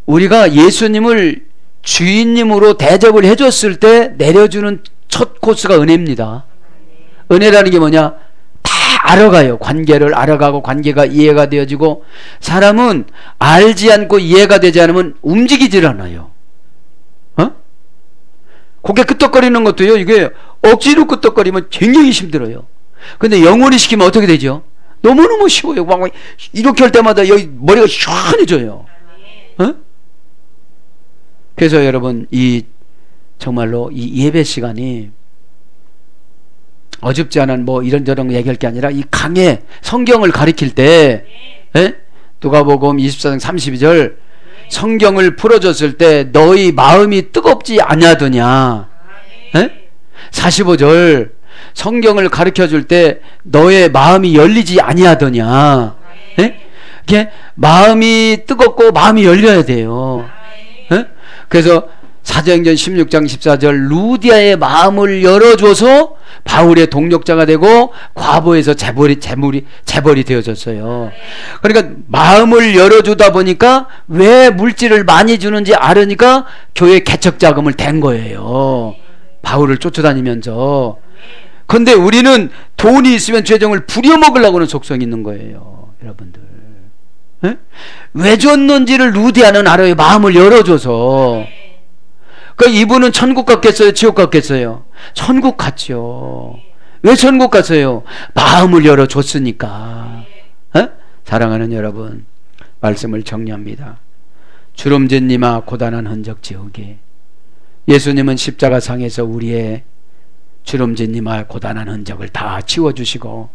우리가 예수님을 주인님으로 대접을 해줬을 때 내려주는 첫 코스가 은혜입니다. 은혜라는 게 뭐냐? 다 알아가요. 관계를 알아가고 관계가 이해가 되어지고, 사람은 알지 않고 이해가 되지 않으면 움직이질 않아요. 어? 고개 끄덕거리는 것도요, 이게 억지로 끄덕거리면 굉장히 힘들어요. 근데 영원히 시키면 어떻게 되죠? 너무너무 쉬워요. 막 이렇게 할 때마다 여기 머리가 시원해져요. 어? 그래서 여러분, 정말로 이 예배 시간이 어줍지 않은 뭐 이런저런 얘기할 게 아니라 이 강해 성경을 가리킬 때, 누가복음 24장 32절 성경을 풀어줬을 때 너희 마음이 뜨겁지 아니하더냐. 45절 성경을 가르쳐줄 때 너의 마음이 열리지 아니하더냐. 이게 마음이 뜨겁고 마음이 열려야 돼요. 그래서 사도행전 16장 14절 루디아의 마음을 열어줘서 바울의 동력자가 되고 과부에서 재벌이 되어졌어요. 그러니까 마음을 열어주다 보니까 왜 물질을 많이 주는지 알으니까 교회 개척 자금을 댄 거예요. 바울을 쫓아다니면서. 근데 우리는 돈이 있으면 죄정을 부려먹으려고 하는 속성이 있는 거예요. 여러분들. 왜 줬는지를 루디아는 알아요. 마음을 열어줘서. 그러니까 이분은 천국 갔겠어요? 지옥 갔겠어요? 천국 갔죠. 왜 천국 갔어요? 마음을 열어줬으니까. 사랑하는 여러분, 말씀을 정리합니다. 주름진님아 고단한 흔적 지우개. 예수님은 십자가상에서 우리의 주름진님아 고단한 흔적을 다 지워주시고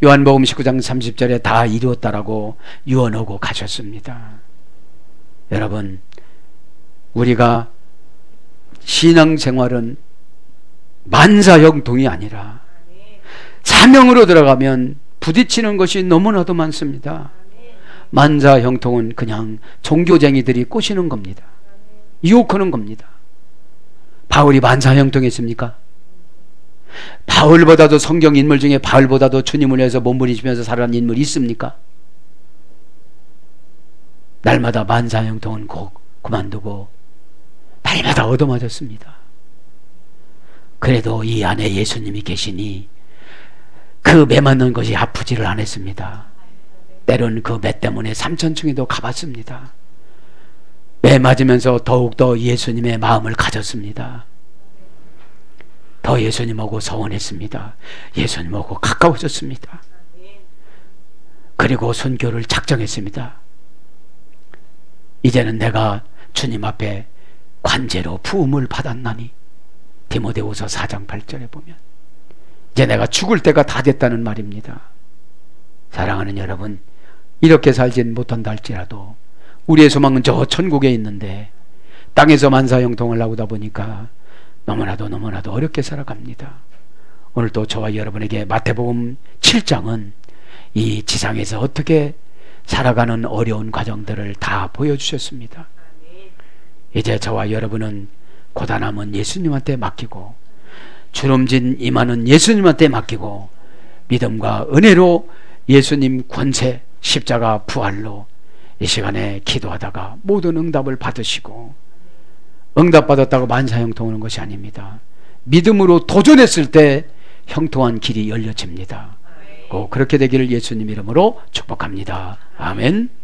요한복음 19장 30절에 다 이루었다라고 유언하고 가셨습니다. 여러분, 우리가 신앙생활은 만사형통이 아니라 사명으로 들어가면 부딪히는 것이 너무나도 많습니다. 만사형통은 그냥 종교쟁이들이 꼬시는 겁니다. 유혹하는 겁니다. 바울이 만사형통했습니까? 바울보다도 성경 인물 중에 바울보다도 주님을 위해서 몸부림치면서 살아가는 인물이 있습니까? 날마다 만사형통은 꼭 그만두고 날마다 얻어맞았습니다. 그래도 이 안에 예수님이 계시니 그 매 맞는 것이 아프지를 않았습니다. 때론 그 매 때문에 3,000층에도 가봤습니다. 매 맞으면서 더욱더 예수님의 마음을 가졌습니다. 더 예수님하고 서원했습니다. 예수님하고 가까워졌습니다. 그리고 순교를 작정했습니다. 이제는 내가 주님 앞에 관제로 부음을 받았나니, 디모데후서 4장 8절에 보면 이제 내가 죽을 때가 다 됐다는 말입니다. 사랑하는 여러분, 이렇게 살진 못한다 할지라도 우리의 소망은 저 천국에 있는데 땅에서 만사형통을 하다 보니까 너무나도 어렵게 살아갑니다. 오늘도 저와 여러분에게 마태복음 7장은 이 지상에서 어떻게 살아가는 어려운 과정들을 다 보여주셨습니다. 이제 저와 여러분은 고단함은 예수님한테 맡기고 주름진 이마는 예수님한테 맡기고 믿음과 은혜로 예수님 권세, 십자가 부활로 이 시간에 기도하다가 모든 응답을 받으시고, 응답받았다고 만사형통하는 것이 아닙니다. 믿음으로 도전했을 때 형통한 길이 열려집니다. 꼭 그렇게 되기를 예수님 이름으로 축복합니다. 아멘.